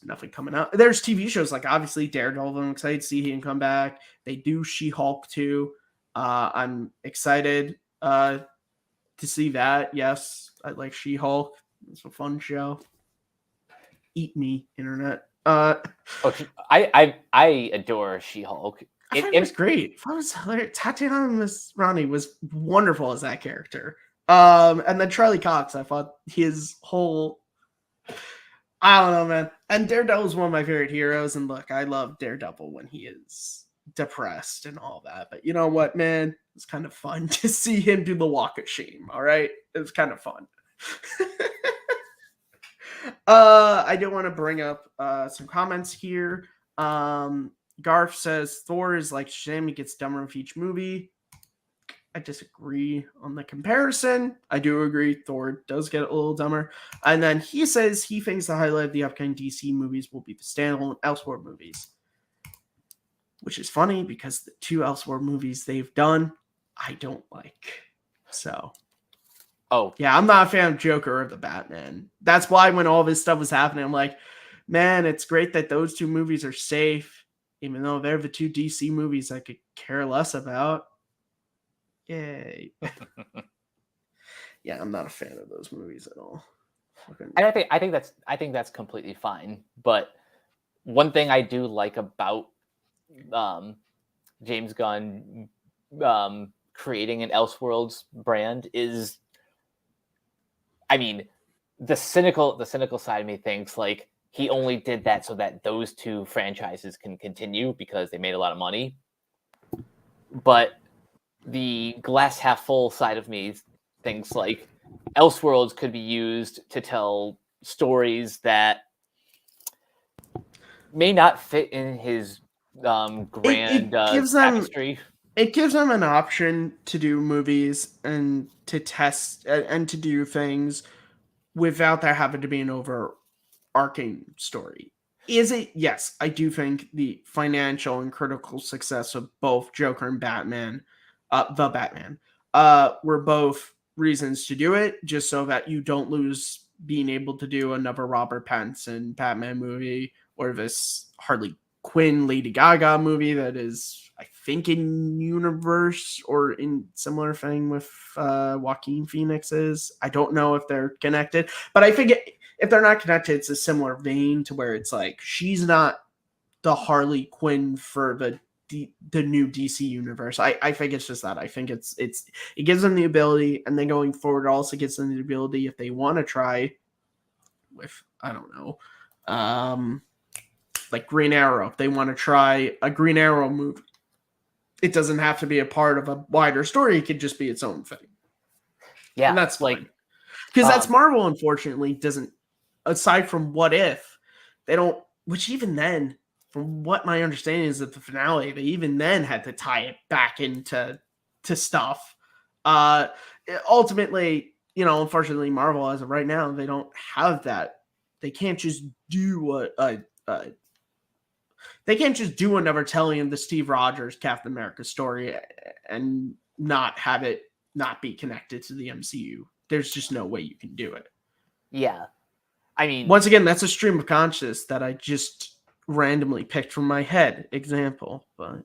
nothing coming out. There's TV shows obviously Daredevil. I'm excited to see him come back. They do She-Hulk too. I'm excited to see that. Yes, I like She-Hulk. It's a fun show. Eat me, internet. I adore She-Hulk. It was great. It was hilarious. Tatiana Maslany was wonderful as that character. And then Charlie Cox, I thought his whole, I don't know, man. And Daredevil's one of my favorite heroes. And look, I love Daredevil when he is depressed and all that. But you know what, man? It's kind of fun to see him do the walk of shame. All right, it was kind of fun. I do want to bring up some comments here. Garth says Thor is like Shazam, he gets dumber with each movie. I disagree on the comparison. I do agree Thor does get a little dumber. And then he says he thinks the highlight of the upcoming DC movies will be the standalone Elseworld movies. Which is funny because the 2 Elseworld movies they've done, I don't like. So, yeah, I'm not a fan of Joker or the Batman. That's why when all this stuff was happening, I'm like, man, it's great that those 2 movies are safe, even though they're the 2 DC movies I could care less about. Yay. Yeah, I'm not a fan of those movies at all. And I think that's completely fine. But one thing I do like about James Gunn creating an Elseworlds brand is, I mean, the cynical side of me thinks like he only did that so that those 2 franchises can continue because they made a lot of money. But the glass half full side of me thinks like Elseworlds could be used to tell stories that may not fit in his grand tapestry. It gives them an option to do movies and to test and to do things without there having to be an overarching story. Is it? Yes, I do think the financial and critical success of both Joker and Batman, the Batman, were both reasons to do it, just so that you don't lose being able to do another Robert Pattinson Batman movie or this Harley Quinn Lady Gaga movie that is, I think, in universe or in similar thing with Joaquin Phoenix is. I don't know if they're connected, but I think if they're not connected, it's a similar vein to where it's like she's not the Harley Quinn for the new DC universe. I think it's just that. I think it gives them the ability, and then going forward, it also gives them the ability if they want to try with, I don't know, like Green Arrow. If they want to try a Green Arrow movie, it doesn't have to be a part of a wider story. It could just be its own thing. Yeah, and that's fine. Because that's Marvel, unfortunately, doesn't. Aside from What If, they don't. Which even then, from what my understanding is of the finale, they even then had to tie it back into stuff. Ultimately, unfortunately, Marvel as of right now, they don't have that. They can't just do they can't just do another telling of the Steve Rogers Captain America story and not have it not be connected to the MCU. There's just no way you can do it. Yeah. I mean, once again, that's a stream of consciousness that I just randomly picked from my head example. But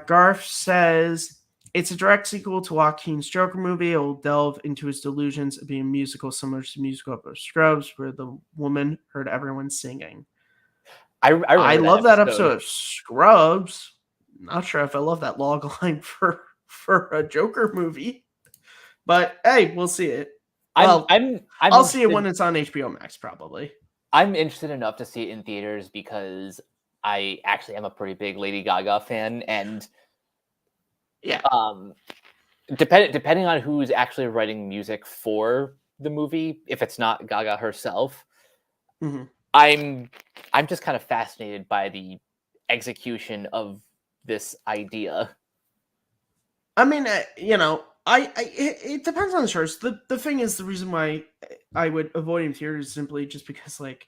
Garth says it's a direct sequel to Joaquin's Joker movie. It will delve into his delusions of being a musical similar to the musical episode Scrubs, where the woman heard everyone singing. I love that episode of Scrubs. Not sure if I love that log line for a Joker movie, but hey, we'll see it. Well, I'll see it when it's on HBO Max, probably. I'm interested enough to see it in theaters because I actually am a pretty big Lady Gaga fan, and yeah, depending on who's actually writing music for the movie, if it's not Gaga herself, mm-hmm. I'm just kind of fascinated by the execution of this idea. I mean, it depends on the source. The thing is, the reason why I would avoid him here is simply just because, like,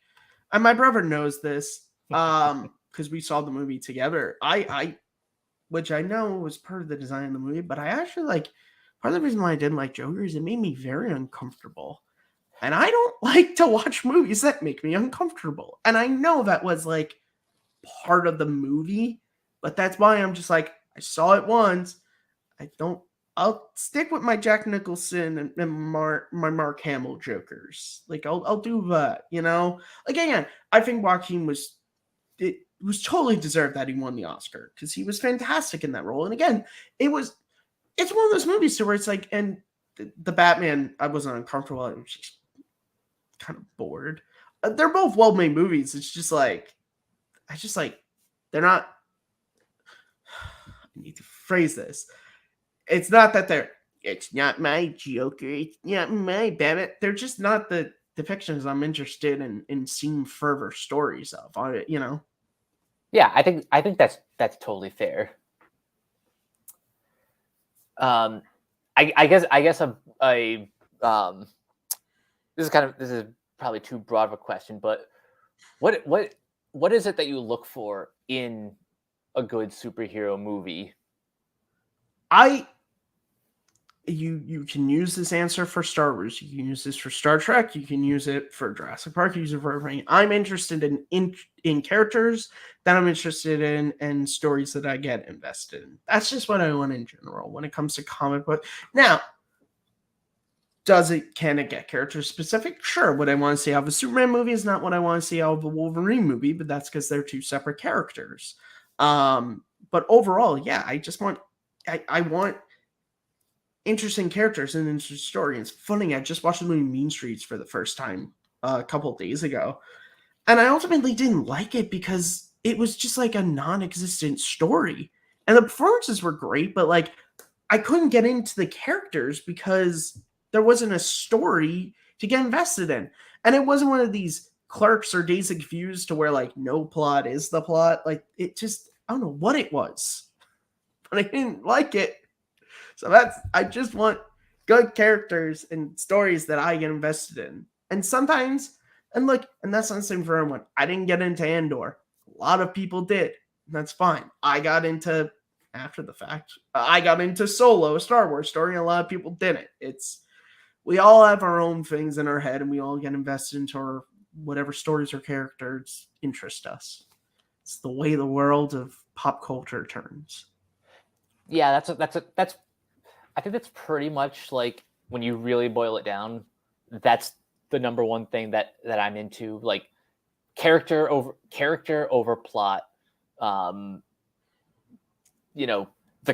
and my brother knows this, because we saw the movie together. Which I know was part of the design of the movie, but I actually part of the reason why I didn't like Joker is it made me very uncomfortable. And I don't like to watch movies that make me uncomfortable. And I know that was like part of the movie, but that's why I'm just like, I saw it once. I'll stick with my Jack Nicholson and my Mark Hamill Jokers. Like I'll do that, Like again, I think Joaquin was totally deserved that he won the Oscar because he was fantastic in that role. And again, it's one of those movies where it's like, and the Batman, I wasn't uncomfortable. I was just kind of bored. They're both well-made movies. It's just like I just like they're not. I need to phrase this. It's not that they're. It's not my Joker. It's not my Batman. They're just not the depictions I'm interested in seeing further stories of. You know. Yeah, I think that's totally fair. I guess a this is probably too broad of a question, but what is it that you look for in a good superhero movie? You can use this answer for Star Wars. You can use this for Star Trek. You can use it for Jurassic Park. You use it for everything. I'm interested in characters that I'm interested in and stories that I get invested in. That's just what I want in general when it comes to comic book. Now, can it get character specific? Sure. What I want to see out of a Superman movie is not what I want to see out of a Wolverine movie, but that's because they're two separate characters. But overall, yeah, I want interesting characters and interesting story. It's funny. I just watched the movie Mean Streets for the first time a couple of days ago, and I ultimately didn't like it because it was just like a non-existent story. And the performances were great, but like I couldn't get into the characters because there wasn't a story to get invested in. And it wasn't one of these Clerks or Days of Confused to where like no plot is the plot. Like it just, I don't know what it was, but I didn't like it. So I just want good characters and stories that I get invested in. And sometimes, and look, and that's not the same for everyone. I didn't get into Andor. A lot of people did. That's fine. I got into, after the fact, I got into Solo, a Star Wars story, and a lot of people didn't. We all have our own things in our head, and we all get invested into our whatever stories or characters interest us. It's the way the world of pop culture turns. Yeah, that's I think that's pretty much like when you really boil it down, that's the number one thing that I'm into, like character over plot. The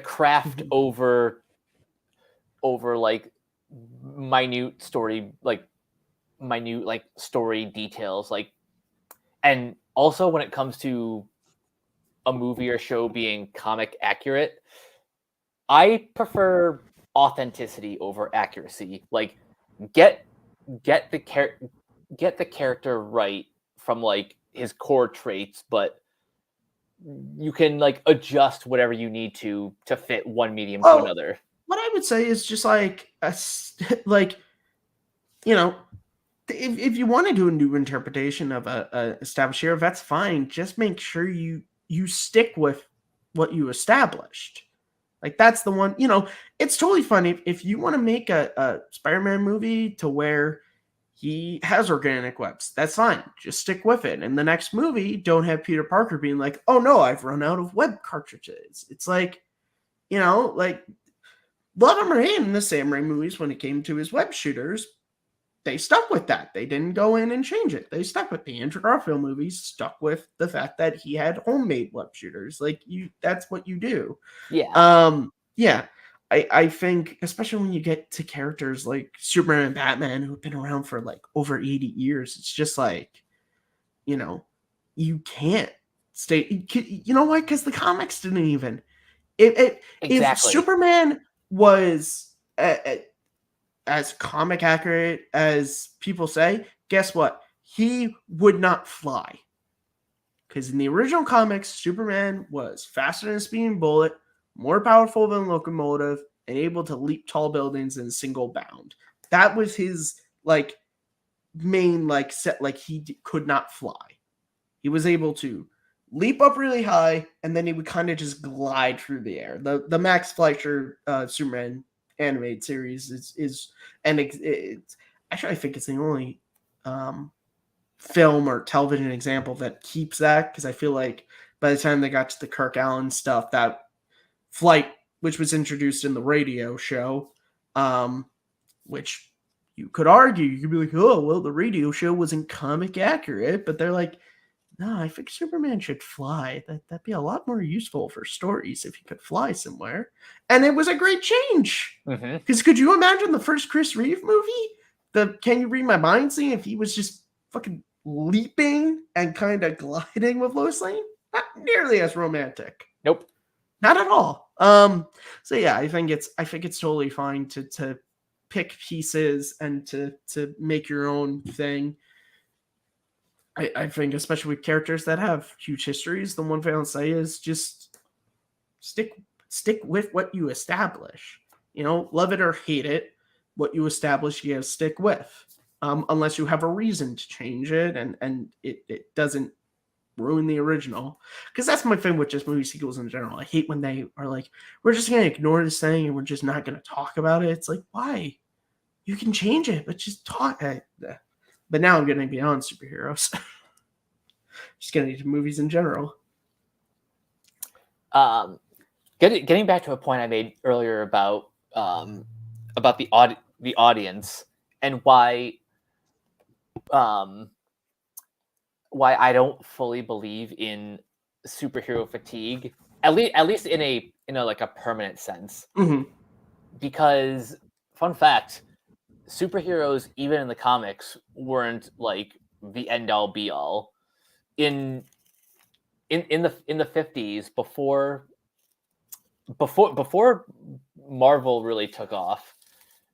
craft over like minute story story details, like. And also when it comes to a movie or show being comic accurate, I prefer authenticity over accuracy. Like get the character right from like his core traits, but you can like adjust whatever you need to fit one medium to another. What I would say is just like like, you know, if you want to do a new interpretation of a established hero, that's fine. Just make sure you stick with what you established. Like that's the one, it's totally fun if you want to make a Spider-Man movie to where he has organic webs. That's fine. Just stick with it. And the next movie, don't have Peter Parker being like, "Oh no, I've run out of web cartridges." It's like, like a lot of them are in the Sam Raimi movies when it came to his web shooters. They stuck with that. They didn't go in and change it. They stuck with the Andrew Garfield movies, stuck with the fact that he had homemade web shooters. Like that's what you do. Yeah. Yeah. I think, especially when you get to characters like Superman and Batman who've been around for like over 80 years, it's just like, you can't stay. You know why? Because the comics didn't even. If Superman was as comic accurate as people say, guess what? He would not fly. Because in the original comics, Superman was faster than a speeding bullet, more powerful than a locomotive, and able to leap tall buildings in a single bound. That was his main set. He could not fly. He was able to leap up really high, and then he would kind of just glide through the air. The Max Fleischer Superman animated series it's actually, I think it's the only film or television example that keeps that, because I feel like by the time they got to the Kirk Allen stuff, that flight, which was introduced in the radio show, which you could argue, you could be like, oh well, the radio show wasn't comic accurate, but they're like, no, I think Superman should fly. That'd be a lot more useful for stories if he could fly somewhere. And it was a great change. Mm-hmm. Because could you imagine the first Chris Reeve movie? The Can You Read My Mind scene if he was just fucking leaping and kind of gliding with Lois Lane? Not nearly as romantic. Nope. Not at all. So yeah, I think it's totally fine to pick pieces and to make your own thing. I think especially with characters that have huge histories, the one thing I'll say is just stick with what you establish. You know, love it or hate it, what you establish, you gotta stick with. Unless you have a reason to change it and it doesn't ruin the original. Because that's my thing with just movie sequels in general. I hate when they are like, we're just gonna ignore this thing and we're just not gonna talk about it. It's like, why? You can change it, but just talk. But now I'm getting beyond superheroes. Just getting into movies in general. Getting back to a point I made earlier about the audience and why I don't fully believe in superhero fatigue, at least in a like a permanent sense. Mm-hmm. Because fun fact, superheroes even in the comics weren't like the end all be all. In the 50s, before Marvel really took off,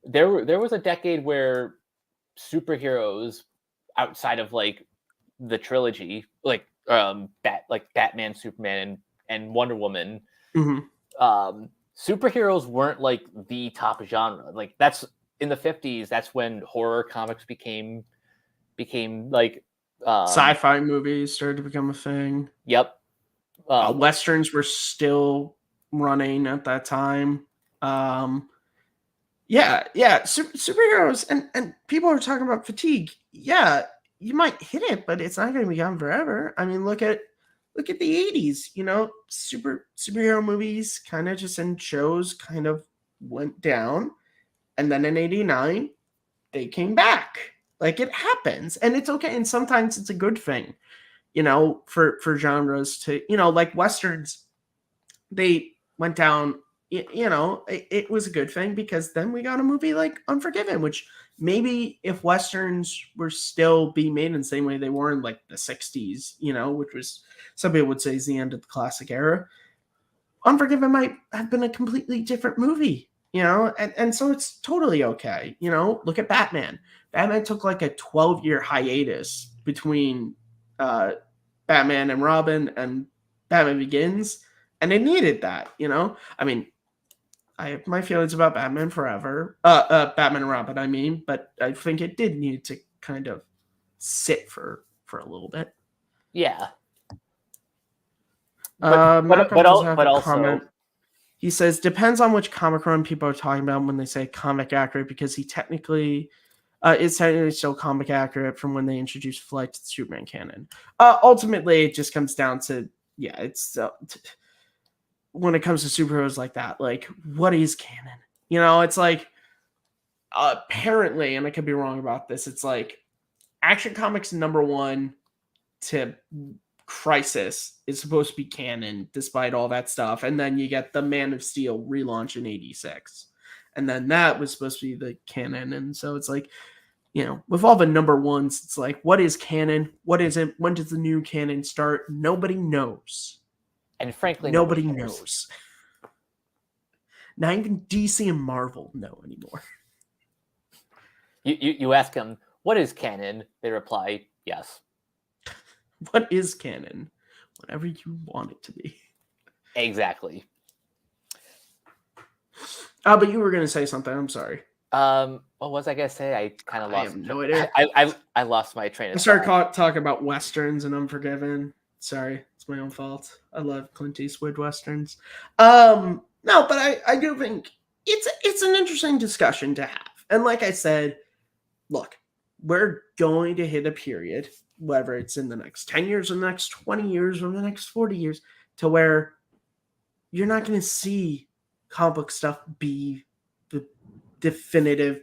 there was a decade where superheroes outside of like the trilogy, like Batman, Superman, and Wonder Woman, Mm-hmm. Superheroes weren't like the top genre. Like that's in the 50s. That's when horror comics became like Sci-fi movies started to become a thing. Yep. Westerns were still running at that time. Yeah, superheroes and people are talking about fatigue. Yeah, you might hit it, but it's not going to be gone forever. I mean, look at the 80s. You know, superhero movies kind of just in shows kind of went down, and then in '89 they came back. Like it happens, and it's okay. And sometimes it's a good thing, you know, for genres to, you know, like westerns. They went down. You know, it was a good thing because then we got a movie like Unforgiven, which maybe if westerns were still being made in the same way they were in like the 60s, you know, which was some people would say is the end of the classic era, Unforgiven might have been a completely different movie, you know, and so it's totally okay. You know, look at Batman. Batman took like a 12-year hiatus between Batman and Robin and Batman Begins, and it needed that, you know. I mean, I have my feelings about Batman Forever, Batman and Robin, I mean, but I think it did need to kind of sit for a little bit. Yeah. But also, comment. He says, depends on which comic run people are talking about when they say comic accurate, because he technically is technically still comic accurate from when they introduced Flight to the Superman canon. Ultimately, it just comes down to, yeah, it's when it comes to superheroes like that, like, what is canon? You know, it's like, apparently, and I could be wrong about this, it's like Action Comics #1 to Crisis is supposed to be canon despite all that stuff, and then you get the Man of Steel relaunch in '86, and then that was supposed to be the canon. And so it's like, you know, with all the #1s, it's like, what is canon, what isn't, when does the new canon start? Nobody knows, and frankly nobody knows. Not even DC and Marvel know anymore. You ask them, what is canon? They reply, yes. What is canon? Whatever you want it to be. Exactly. But you were going to say something. I'm sorry. What was I going to say? I kind of lost. I have no idea. I lost my train of thought. I started talking about Westerns and Unforgiven. Sorry. It's my own fault. I love Clint Eastwood Westerns. No, but I do think it's an interesting discussion to have. And like I said, look, we're going to hit a period, whether it's in the next 10 years or the next 20 years or the next 40 years, to where you're not going to see comic book stuff be the definitive,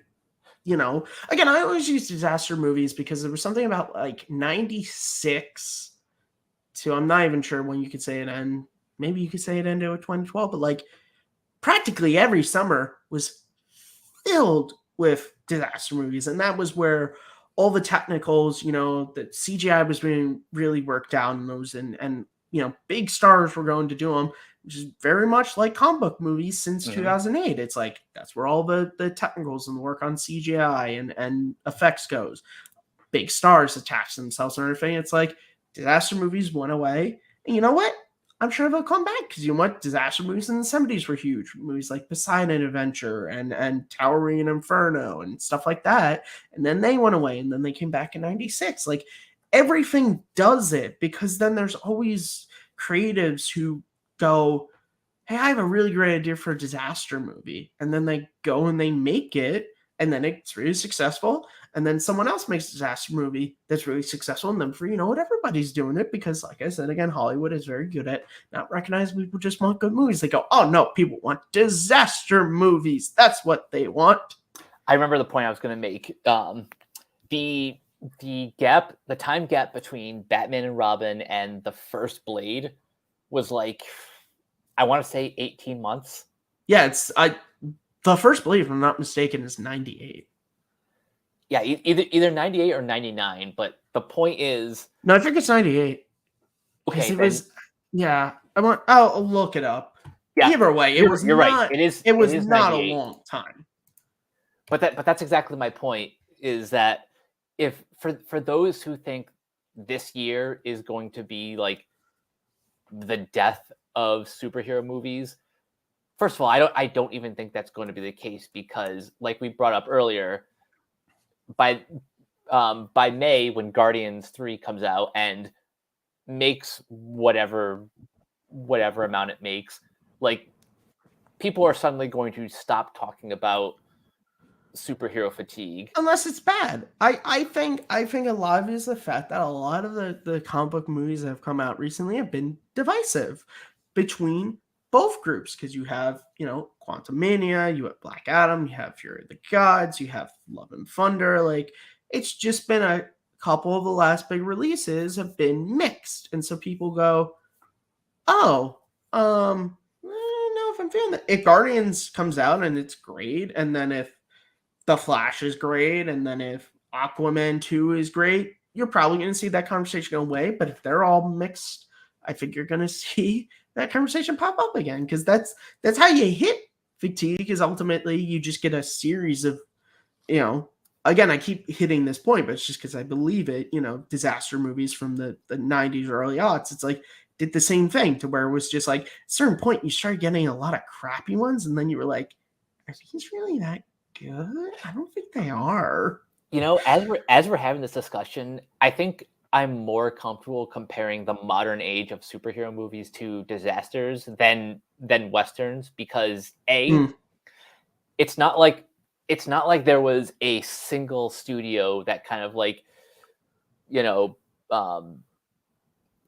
you know. Again, I always use disaster movies because there was something about like 96 to, I'm not even sure when you could say it end. Maybe you could say it ended with 2012, but like practically every summer was filled with disaster movies, and that was where all the technicals, the CGI was being really worked out in those, and big stars were going to do them, which is very much like comic book movies since 2008. It's like that's where all the technicals and the work on CGI and effects goes. Big stars attach themselves and everything. It's like disaster movies went away, and you know what? I'm sure they'll come back because you know what? Disaster movies in the 70s were huge. Movies like Poseidon Adventure and Towering Inferno and stuff like that. And then they went away, and then they came back in 96. Like everything does it because then there's always creatives who go, hey, I have a really great idea for a disaster movie. And then they go and they make it, and then it's really successful. And then someone else makes a disaster movie that's really successful. And then for, you know what, everybody's doing it because, like I said, again, Hollywood is very good at not recognizing people just want good movies. They go, oh, no, people want disaster movies. That's what they want. I remember the point I was going to make. The time gap between Batman and Robin and the first Blade was like, I want to say 18 months. Yeah, the first Blade, if I'm not mistaken, is 98. Yeah, either 98 or 99. But the point is, no, I think it's 98. Okay, it was. Yeah, I'll look it up. Yeah, either way, you're right. It was not a long time. But that's exactly my point. Is that if for those who think this year is going to be like the death of superhero movies, first of all, I don't even think that's going to be the case because, like we brought up earlier, by May when Guardians 3 comes out and makes whatever amount it makes, like people are suddenly going to stop talking about superhero fatigue unless it's bad. I think a lot of it is the fact that a lot of the comic book movies that have come out recently have been divisive between both groups because you have Quantum Mania, you have Black Adam, you have Fury of the Gods, you have Love and Thunder. Like it's just been a couple of the last big releases have been mixed, and so people go, oh, I don't know if I'm feeling that. If Guardians comes out and it's great, and then if The Flash is great, and then if Aquaman 2 is great, you're probably going to see that conversation go away. But if they're all mixed, I think you're going to see that conversation pop up again because that's how you hit fatigue. Is ultimately you just get a series of, again, I keep hitting this point, but it's just because I believe it. Disaster movies from the 90s or early aughts, it's like did the same thing to where it was just like at a certain point you started getting a lot of crappy ones, and then you were like, are these really that good? I don't think they are. As we're having this discussion, I think I'm more comfortable comparing the modern age of superhero movies to disasters than westerns because it's not like there was a single studio that kind of like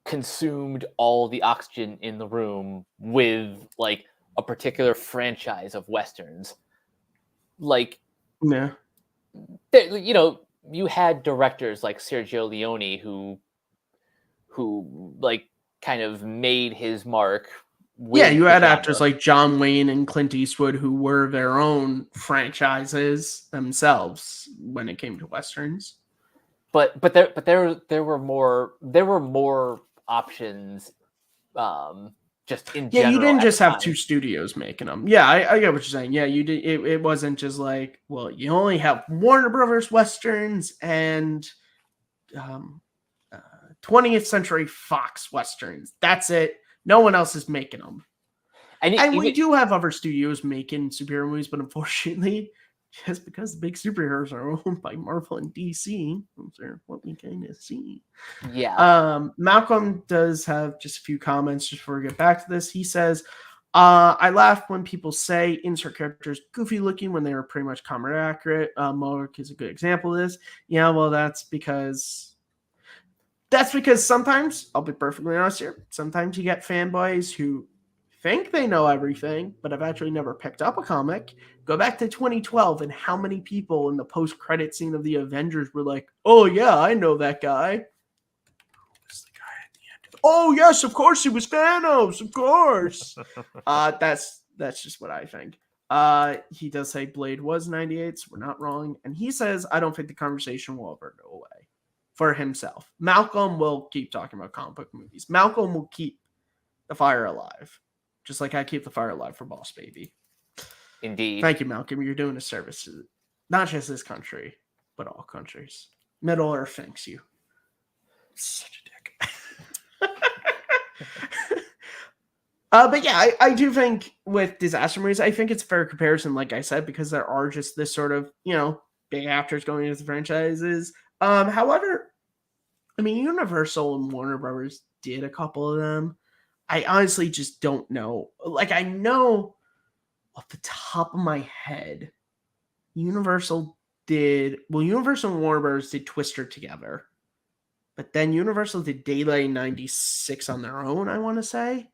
consumed all the oxygen in the room with like a particular franchise of westerns. Like, yeah, you had directors like Sergio Leone who like kind of made his mark. You had actors like John Wayne and Clint Eastwood who were their own franchises themselves when it came to westerns. But there were more options. Just in general, you didn't just have two studios making them. Yeah, I get what you're saying. Yeah, you did. It wasn't just like, well, you only have Warner Brothers westerns and 20th Century Fox westerns. That's it. No one else is making them. And we do have other studios making superhero movies, but unfortunately, just because the big superheroes are owned by Marvel and DC, those are what we kind of see. Yeah. Malcolm does have just a few comments just before we get back to this. He says, I laugh when people say insert characters goofy looking when they are pretty much comic accurate. Mohawk is a good example of this. Yeah, well, that's because sometimes, I'll be perfectly honest here, sometimes you get fanboys who think they know everything, but have actually never picked up a comic. Go back to 2012 and how many people in the post-credit scene of the Avengers were like, oh yeah, I know that guy. Who's the guy at the end Oh yes, of course he was Thanos, of course. That's just what I think. He does say Blade was 98, so we're not wrong. And he says, I don't think the conversation will ever go away for himself. Malcolm will keep talking about comic book movies. Malcolm will keep the fire alive, just like I keep the fire alive for Boss Baby. Indeed. Thank you, Malcolm. You're doing a service to not just this country, but all countries. Middle Earth thanks you. Such a dick. But yeah, I do think with disaster movies, I think it's a fair comparison, like I said, because there are just this sort of, big actors going into the franchises. However, I mean, Universal and Warner Brothers did a couple of them. I honestly just don't know. Like, I know off the top of my head, Universal and Warner Brothers did Twister together. But then Universal did Daylight 96 on their own, I want to say.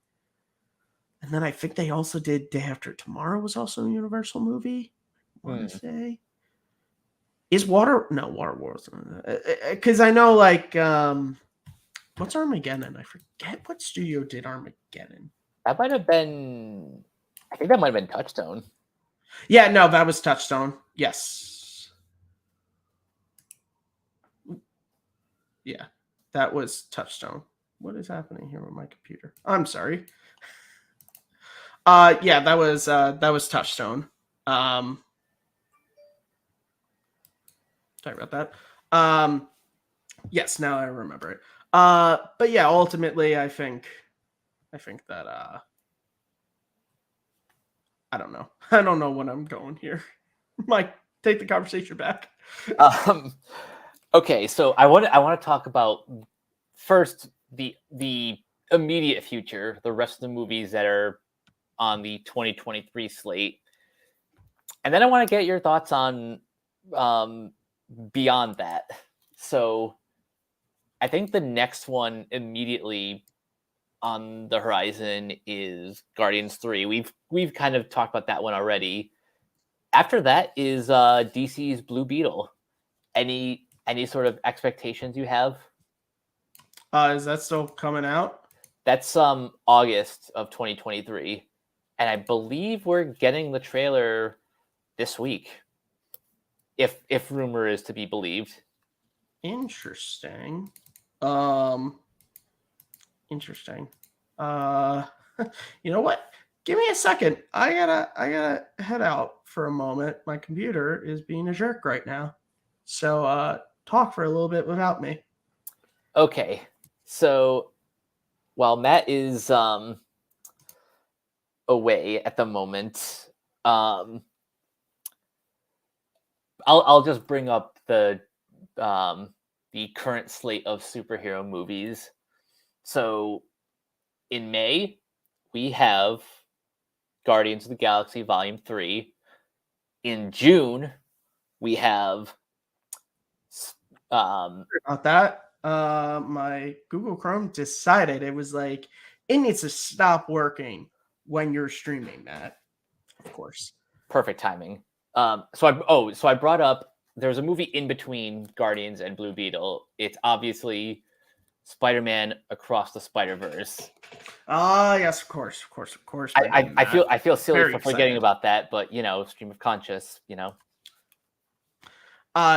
And then I think they also did Day After Tomorrow was also a Universal movie. I want to say. Is Water... No, Water Wars. Because I know, like... what's Armageddon? I forget what studio did Armageddon. That might have been... I think that might have been Touchstone. Yeah, no, that was Touchstone. Yes. Yeah, that was Touchstone. What is happening here with my computer? I'm sorry. Yeah, that was Touchstone. Sorry about that. Yes, now I remember it. But yeah, ultimately, I think that I don't know. I don't know what I'm going here. Mike, take the conversation back. Okay, so I want to talk about first the immediate future, the rest of the movies that are on the 2023 slate, and then I want to get your thoughts on beyond that. So I think the next one immediately on the horizon is Guardians 3. We've kind of talked about that one already. After that is DC's Blue Beetle. Any sort of expectations you have? Is that still coming out? That's August of 2023. And I believe we're getting the trailer this week. If rumor is to be believed. Interesting. Interesting. You know what? Give me a second. I gotta head out for a moment. My computer is being a jerk right now. So talk for a little bit without me. Okay. So while Matt is away at the moment, I'll just bring up the current slate of superhero movies. So in May, we have Guardians of the Galaxy Volume 3. In June, we have about that. My Google Chrome decided it was like it needs to stop working when you're streaming that. Of course. Perfect timing. So I brought up there's a movie in between Guardians and Blue Beetle. It's obviously Spider-Man Across the Spider-Verse. Yes, of course. I feel silly Very for forgetting about that, but stream of conscious,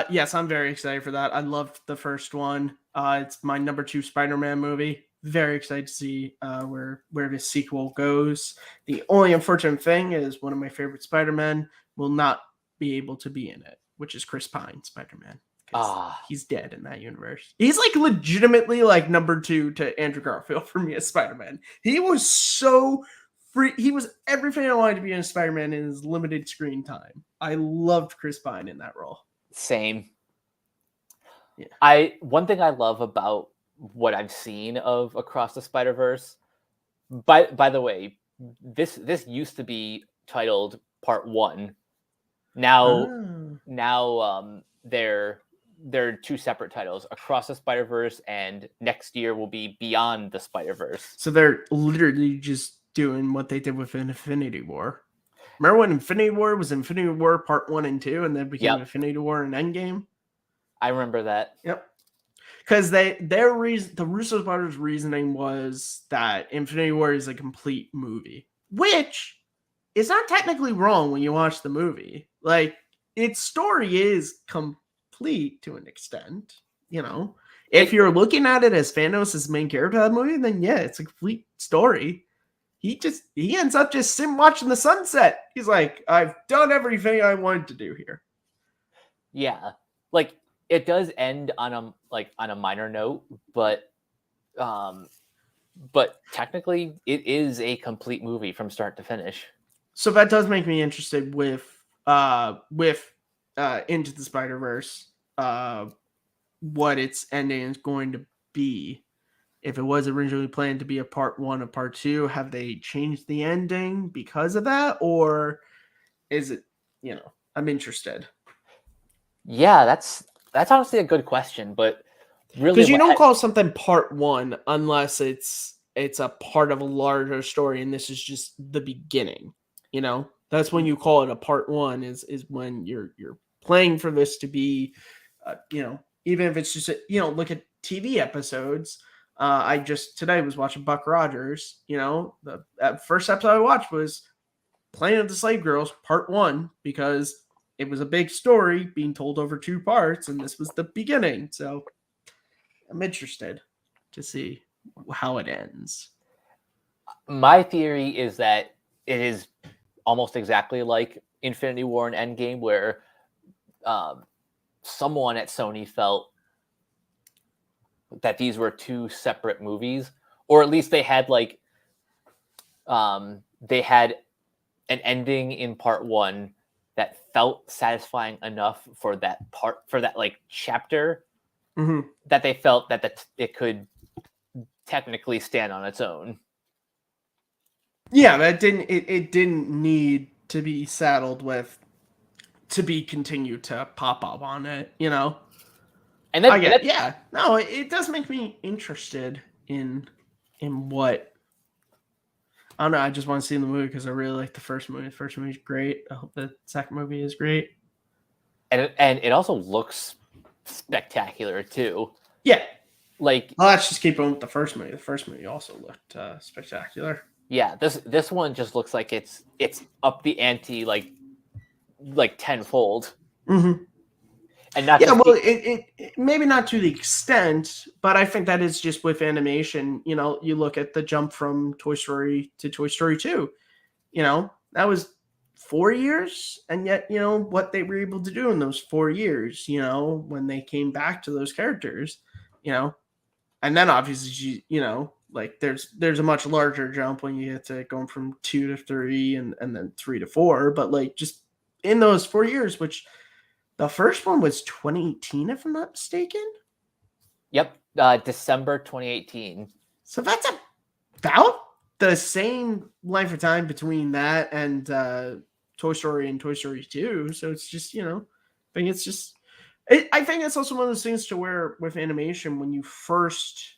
Yes, I'm very excited for that. I loved the first one. It's my number 2 Spider-Man movie. Very excited to see where this sequel goes. The only unfortunate thing is one of my favorite Spider-Men will not be able to be in it, which is Chris Pine, Spider-Man. He's dead in that universe. He's like legitimately like number 2 to Andrew Garfield for me as Spider-Man. He was so free. He was everything I wanted to be in Spider-Man in his limited screen time. I loved Chris Pine in that role. Same. Yeah. One thing I love about what I've seen of Across the Spider-Verse, by the way, this used to be titled Part 1. Now they're 2 separate titles, Across the Spider-Verse, and next year will be Beyond the Spider-Verse. So they're literally just doing what they did with Infinity War. Remember when Infinity War was Infinity War Part 1 and 2, and then became Infinity War and Endgame? I remember that. Yep. because their reason, the Russo brothers' reasoning was that Infinity War is a complete movie, which is not technically wrong when you watch the movie. Like, its story is complete to an extent, you know. If you're looking at it as Thanos' main character of the movie, then yeah, it's a complete story. He ends up just sitting watching the sunset. He's like, I've done everything I wanted to do here. Yeah, like it does end on a minor note, but technically it is a complete movie from start to finish. So that does make me interested with Into the Spider-Verse, what its ending is going to be. If it was originally planned to be a part 1 or part 2, have they changed the ending because of that, or is it, I'm interested. Yeah, that's honestly a good question, but really, because you don't call something part 1 unless it's a part of a larger story, and this is just the beginning. That's when you call it a part 1. Is when you're playing for this to be, even if it's just look at TV episodes. I just today was watching Buck Rogers. The first episode I watched was Planet of the Slave Girls Part 1, because it was a big story being told over 2 parts, and this was the beginning. So I'm interested to see how it ends. My theory is that it is almost exactly like Infinity War and Endgame, where someone at Sony felt that these were 2 separate movies, or at least they had they had an ending in part 1 that felt satisfying enough for that chapter, that they felt that it could technically stand on its own. Yeah, that it didn't need to be saddled with to be continued to pop up on it, And then it does make me interested in what. I don't know. I just want to see the movie because I really like the first movie. The first movie is great. I hope the second movie is great. And it also looks spectacular too. Yeah. Like, let's just keep on with the first movie. The first movie also looked spectacular. Yeah, this one just looks like it's up the ante like tenfold. Mm-hmm. And not it maybe not to the extent, but I think that is just with animation. You look at the jump from Toy Story to Toy Story 2. That was 4 years, and yet what they were able to do in those 4 years. When they came back to those characters. And then obviously like there's a much larger jump when you get to going from 2 to 3 and then 3 to 4. But like just in those 4 years, which the first one was 2018, if I'm not mistaken. Yep, December 2018. So that's about the same length of time between that and Toy Story and Toy Story 2. So it's just, I think it's just, I think it's also one of those things to where with animation, when you first,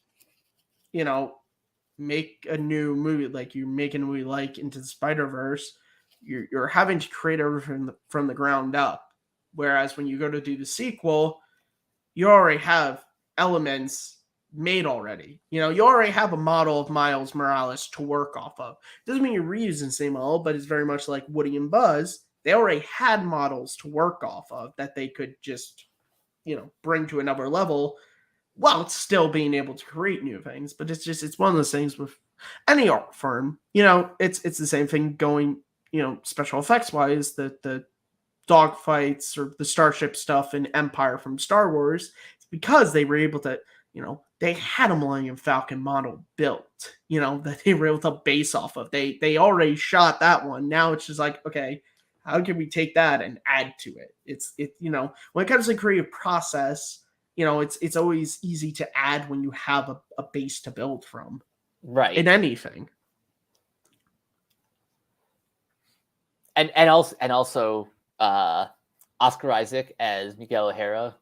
make a new movie, like you're making a movie like Into the Spider-Verse, you're having to create everything from the ground up. Whereas when you go to do the sequel, you already have elements made already. You already have a model of Miles Morales to work off of. Doesn't mean you're reusing the same model, but it's very much like Woody and Buzz. They already had models to work off of that they could just, bring to another level while still being able to create new things. But it's one of those things with any art form. It's the same thing going, special effects wise, the dogfights or the starship stuff in Empire from Star Wars. It's because they were able to, they had a Millennium Falcon model built, that they were able to base off of. They already shot that one. Now it's just like, okay, how can we take that and add to it? When it comes to the creative process, it's always easy to add when you have a base to build from. Right. In anything. And also Oscar Isaac as Miguel O'Hara.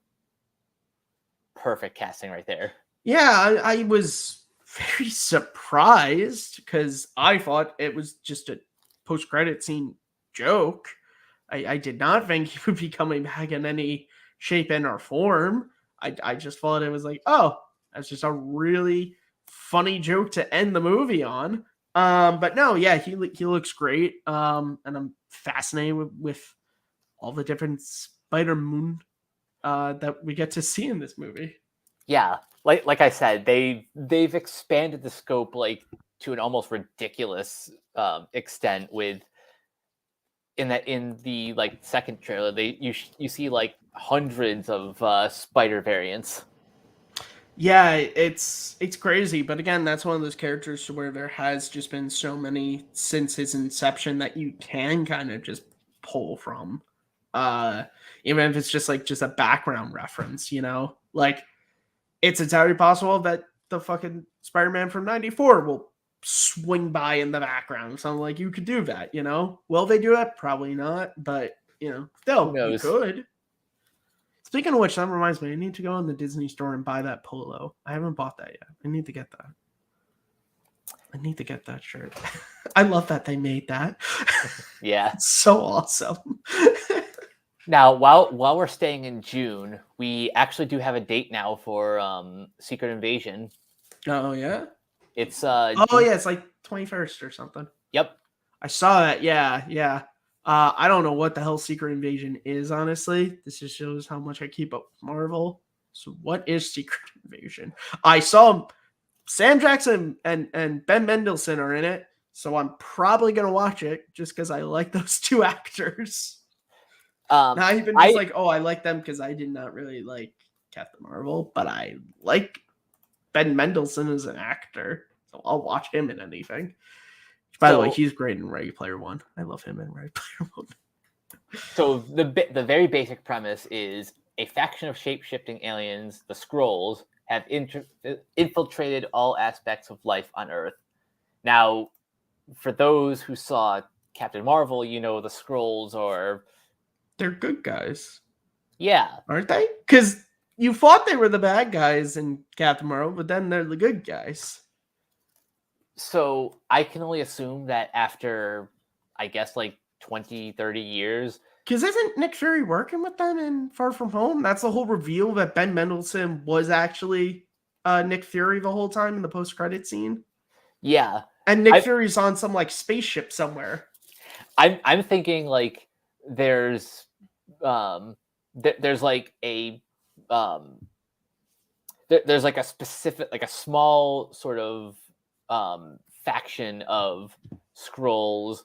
Perfect casting right there. Yeah, I was very surprised because I thought it was just a post-credit scene joke. I did not think he would be coming back in any shape and or form. I just thought it was like, oh, that's just a really funny joke to end the movie on. But no, yeah, he looks great. And I'm fascinated with all the different Spider-Man that we get to see in this movie. Yeah, like I said, they've expanded the scope like to an almost ridiculous extent with in the like second trailer you see like hundreds of spider variants. Yeah, it's crazy, but again, that's one of those characters where there has just been so many since his inception that you can kind of just pull from. Uh Even if it's just a background reference, Like it's entirely possible that the fucking Spider-Man from 94 will swing by in the background. So like you could do that, Will they do it? Probably not, but Who still, you knows? could. Speaking of which, that reminds me, I need to go in the Disney store and buy that polo. I haven't bought that yet. I need to get that. I need to get that shirt. I love that they made that. Yeah. It's so awesome. Now, while we're staying in June, we actually do have a date now for Secret Invasion. Oh yeah. It's Oh June... yeah, it's like 21st or something. Yep. I saw that. Yeah. I don't know what the hell Secret Invasion is, honestly. This just shows how much I keep up with Marvel. So what is Secret Invasion? I saw Sam Jackson and Ben Mendelsohn are in it, so I'm probably gonna watch it just because I like those two actors. Not even just like, oh, I like them because I did not really like Captain Marvel, but I like Ben Mendelsohn as an actor, so I'll watch him in anything. By the way, he's great in Ready Player One. I love him in Ready Player One. So the very basic premise is a faction of shape-shifting aliens, the Skrulls, have infiltrated all aspects of life on Earth. Now, for those who saw Captain Marvel, the Skrulls are... They're good guys. Yeah. Aren't they? Because you thought they were the bad guys in Captain Marvel, but then they're the good guys. So I can only assume that after, I guess, like 20, 30 years... Because isn't Nick Fury working with them in Far From Home? That's the whole reveal that Ben Mendelsohn was actually Nick Fury the whole time in the post-credit scene. Yeah. And Nick Fury's on some like spaceship somewhere. I'm thinking like there's like a there's like a specific, like a small sort of faction of Skrulls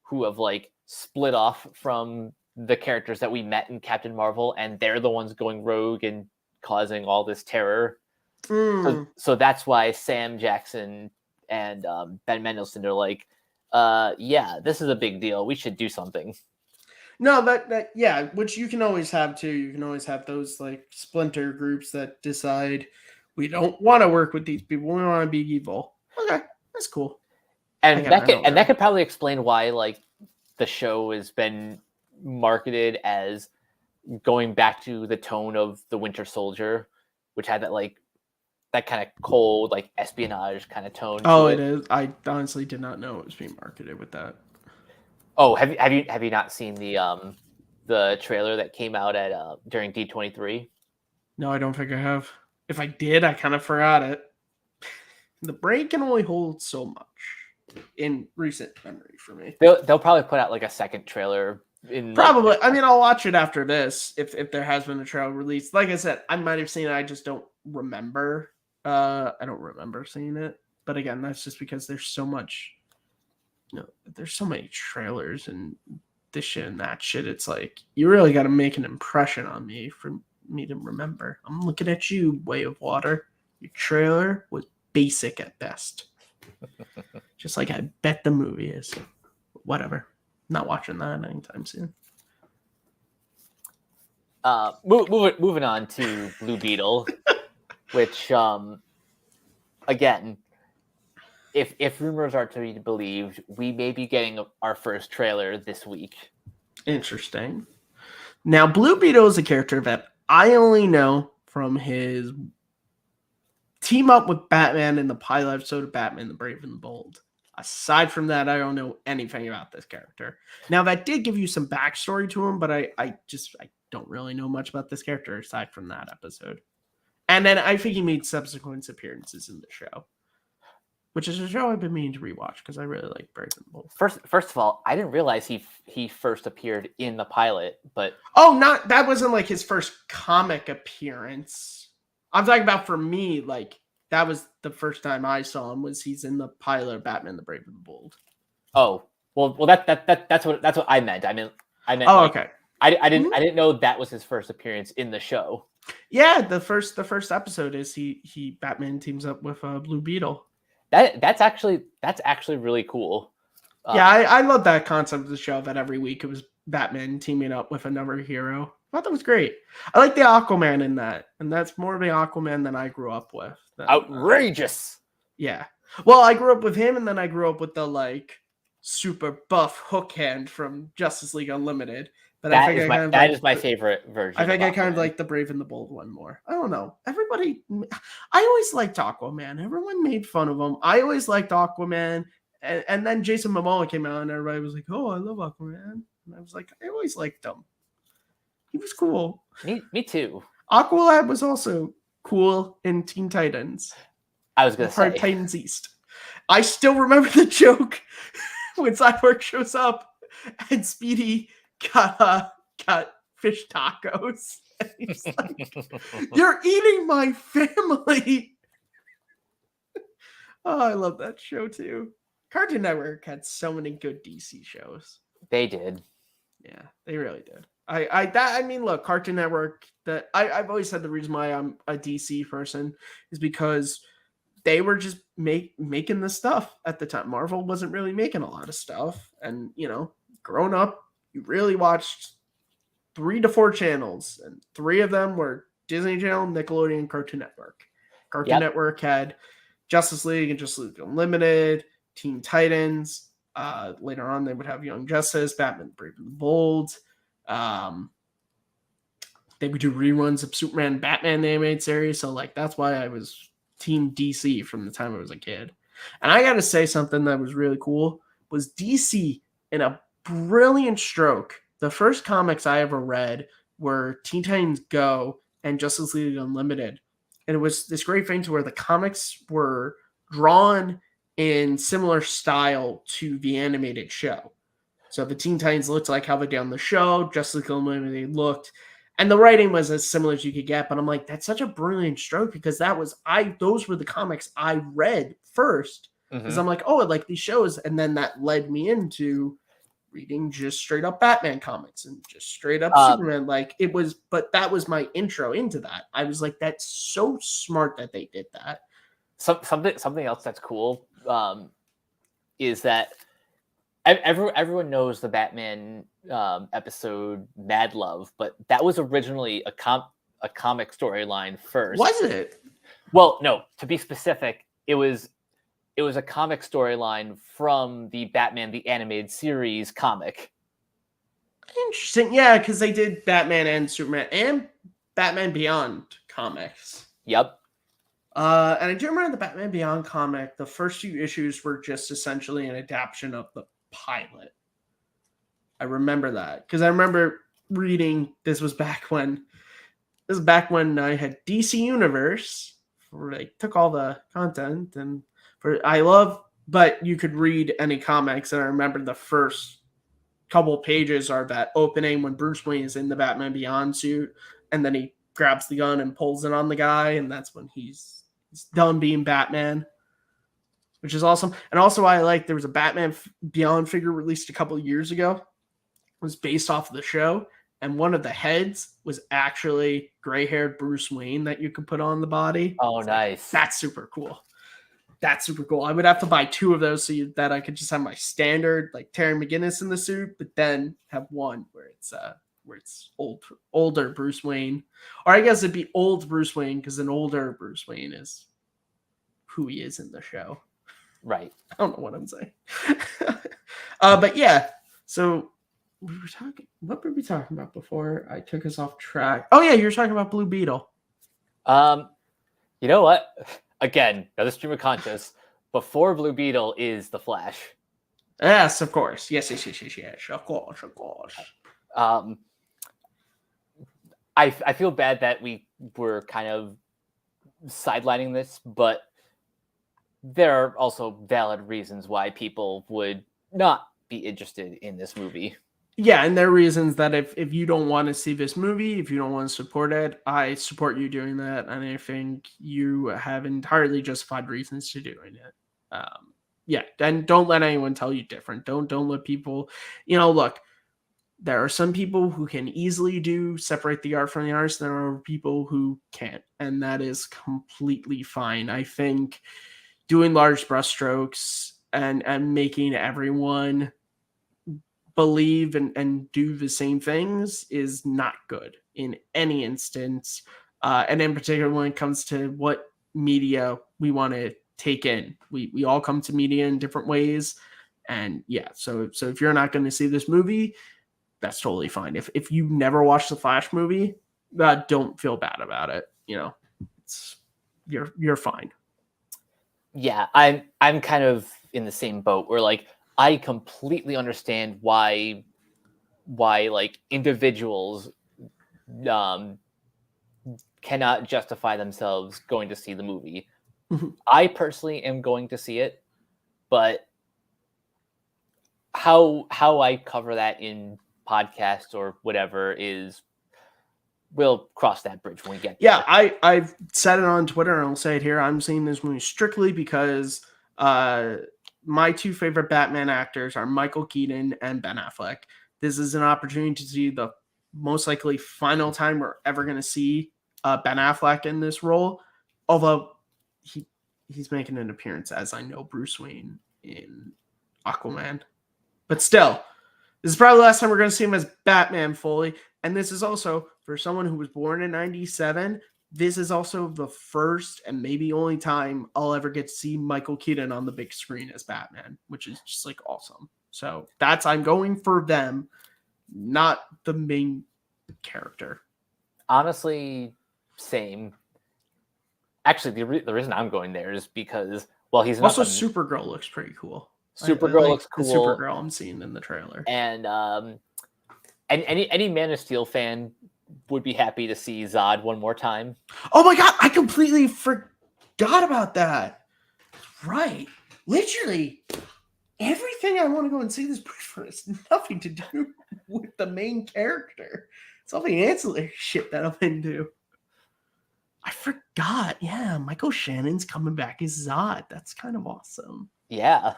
who have like split off from the characters that we met in Captain Marvel, and they're the ones going rogue and causing all this terror. So that's why Sam Jackson and Ben Mendelsohn are like, yeah, this is a big deal. We should do something. No, that yeah, which you can always have too. You can always have those like splinter groups that decide we don't want to work with these people. We want to be evil. Okay, that's cool. And that could probably explain why like the show has been marketed as going back to the tone of the Winter Soldier, which had that like that kind of cold, like espionage kind of tone. Oh, it is. I honestly did not know it was being marketed with that. Oh, have you not seen the trailer that came out at during D23? No, I don't think I have. If I did, I kind of forgot it. The brain can only hold so much in recent memory for me. They'll probably put out like a second trailer. Probably. I mean, I'll watch it after this if there has been a trailer released. Like I said, I might have seen it. I just don't remember. I don't remember seeing it. But again, that's just because there's so much. There's so many trailers and this shit and that shit. It's like you really got to make an impression on me for me to remember. I'm looking at you, Way of Water. Your trailer was basic at best. Just like I bet the movie is. Whatever. Not watching that anytime soon. Moving on to Blue Beetle, which again, if rumors are to be believed, we may be getting our first trailer this week. Interesting. Now, Blue Beetle is a character that I only know from his team up with Batman in the pilot episode of Batman the Brave and the Bold. Aside from that, I don't know anything about this character. Now, that did give you some backstory to him, but I don't really know much about this character aside from that episode. And then I think he made subsequent appearances in the show, which is a show I've been meaning to rewatch because I really like Brave and the Bold. First of all, I didn't realize he first appeared in the pilot, but that wasn't like his first comic appearance. I'm talking about for me, like that was the first time I saw him was he's in the pilot of Batman: The Brave and the Bold. Oh, well, that's what I meant. I meant. Oh, like, okay. I didn't know that was his first appearance in the show. Yeah, the first episode is he Batman teams up with Blue Beetle. That's actually really cool. Yeah, I love that concept of the show that every week it was Batman teaming up with another hero. I thought that was great. I like the Aquaman in that, and that's more of the Aquaman than I grew up with. Outrageous. Yeah. Well, I grew up with him, and then I grew up with the like super buff hook hand from Justice League Unlimited. But that is my favorite version. I think I kind of like the Brave and the Bold one more. I don't know. I always liked Aquaman. Everyone made fun of him. I always liked Aquaman. And then Jason Momoa came out, and everybody was like, "Oh, I love Aquaman." And I was like, I always liked him. He was cool. Me too. Aqualad was also cool in Teen Titans. I was going to say Titans East. I still remember the joke when Cyborg shows up and Speedy got fish tacos. And he's like, "You're eating my family." Oh, I love that show too. Cartoon Network had so many good DC shows. They did. Yeah, they really did. I mean, look, Cartoon Network. I've always said the reason why I'm a DC person is because they were just making the stuff at the time. Marvel wasn't really making a lot of stuff, and growing up, you really watched 3 to 4 channels, and 3 of them were Disney Channel, Nickelodeon, and Cartoon Network. Cartoon Network had Justice League and Justice League Unlimited, Teen Titans. Later on, they would have Young Justice, Batman: Brave and the Bold. They would do reruns of Superman, Batman, the animated series. So, like, that's why I was Team DC from the time I was a kid. And I got to say something that was really cool was DC, in a brilliant stroke, the first comics I ever read were Teen Titans Go and Justice League Unlimited. And it was this great thing to where the comics were drawn in similar style to the animated show. So the Teen Titans looked like how they did on the show, Justice League Unlimited looked, and the writing was as similar as you could get. But I'm like, that's such a brilliant stroke because those were the comics I read first. Because I'm like, oh, I like these shows. And then that led me into reading just straight up Batman comics and just straight up Superman. Like it was, but that was my intro into that. I was like, that's so smart that they did that. Something else that's cool is that everyone knows the Batman episode Mad Love, but that was originally a comic storyline first. Was it? Well, no. To be specific, it was a comic storyline from the Batman the Animated Series comic. Interesting, yeah, because they did Batman and Superman and Batman Beyond comics. Yep. And I do remember the Batman Beyond comic. The first few issues were just essentially an adaptation of the pilot. I remember that because I remember reading. This was back when I had DC Universe, where they took all the content and but you could read any comics. And I remember the first couple pages are that opening when Bruce Wayne is in the Batman Beyond suit, and then he grabs the gun and pulls it on the guy, and that's when he's done being Batman, which is awesome. And also there was a Batman Beyond figure released a couple of years ago. It was based off of the show, and one of the heads was actually gray-haired Bruce Wayne that you could put on the body. Oh, nice. That's super cool. That's super cool. I would have to buy 2 of those so that I could just have my standard, like Terry McGinnis in the suit, but then have one where it's older Bruce Wayne. Or I guess it'd be old Bruce Wayne because an older Bruce Wayne is who he is in the show. Right. I don't know what I'm saying. But yeah, so what were we talking about before I took us off track? Oh yeah, you were talking about Blue Beetle. You know what? Again, another stream of conscious. Before Blue Beetle is the Flash. Yes, of course. Yes. Of course. I feel bad that we were kind of sidelining this, but there are also valid reasons why people would not be interested in this movie. Yeah, and there are reasons that if you don't want to see this movie, if you don't want to support it, I support you doing that, and I think you have entirely justified reasons to doing it. Yeah, and don't let anyone tell you different. Don't let people, look. There are some people who can easily separate the art from the artist. There are people who can't, and that is completely fine. I think doing large brushstrokes and making everyone believe and do the same things is not good in any instance, and in particular when it comes to what media we want to take in. We all come to media in different ways, and yeah, so if you're not going to see this movie, that's totally fine. If you never watched the Flash movie, don't feel bad about it. You're fine. Yeah, I'm kind of in the same boat where like I completely understand why like individuals cannot justify themselves going to see the movie. I personally am going to see it, but how I cover that in podcast or whatever is we'll cross that bridge when we get there. Yeah, I've said it on Twitter and I'll say it here. I'm seeing this movie strictly because my two favorite Batman actors are Michael Keaton and Ben Affleck. This is an opportunity to see the most likely final time we're ever going to see Ben Affleck in this role, although he's making an appearance as I know Bruce Wayne in Aquaman. But still, this is probably the last time we're going to see him as Batman fully. And this is also, for someone who was born in 97, this is also the first and maybe only time I'll ever get to see Michael Keaton on the big screen as Batman, which is just like awesome. So I'm going for them, not the main character. Honestly, same. Actually, the reason I'm going there is because, well, he's also Supergirl looks pretty cool. Supergirl looks cool. The Supergirl I'm seeing in the trailer. And any Man of Steel fan would be happy to see Zod one more time. Oh my god, I completely forgot about that. Right. Literally, everything I want to go and see this movie for has nothing to do with the main character. It's all the ancillary shit that I'm into. I forgot. Yeah, Michael Shannon's coming back as Zod. That's kind of awesome. Yeah.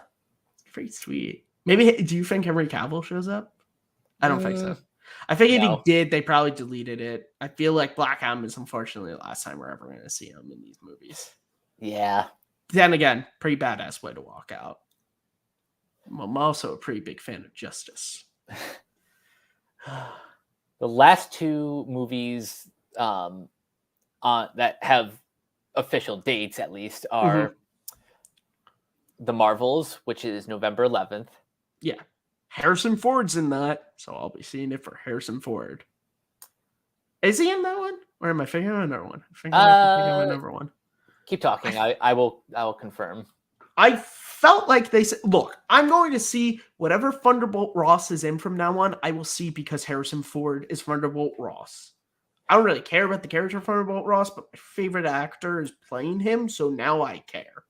It's pretty sweet. Maybe, do you think Henry Cavill shows up? I don't think so. I think if he did, they probably deleted it. I feel like Black Adam is unfortunately the last time we're ever going to see him in these movies. Yeah. Then again, pretty badass way to walk out. I'm also a pretty big fan of Justice. The last two movies that have official dates, at least, are The Marvels, which is November 11th. Yeah. Harrison Ford's in that, so I'll be seeing it for Harrison Ford. Is he in that one? Or am I figuring out another one? I think I'm thinking of number one. Keep talking. I will confirm. I felt like they said, look, I'm going to see whatever Thunderbolt Ross is in from now on, I will see because Harrison Ford is Thunderbolt Ross. I don't really care about the character of Thunderbolt Ross, but my favorite actor is playing him, so now I care.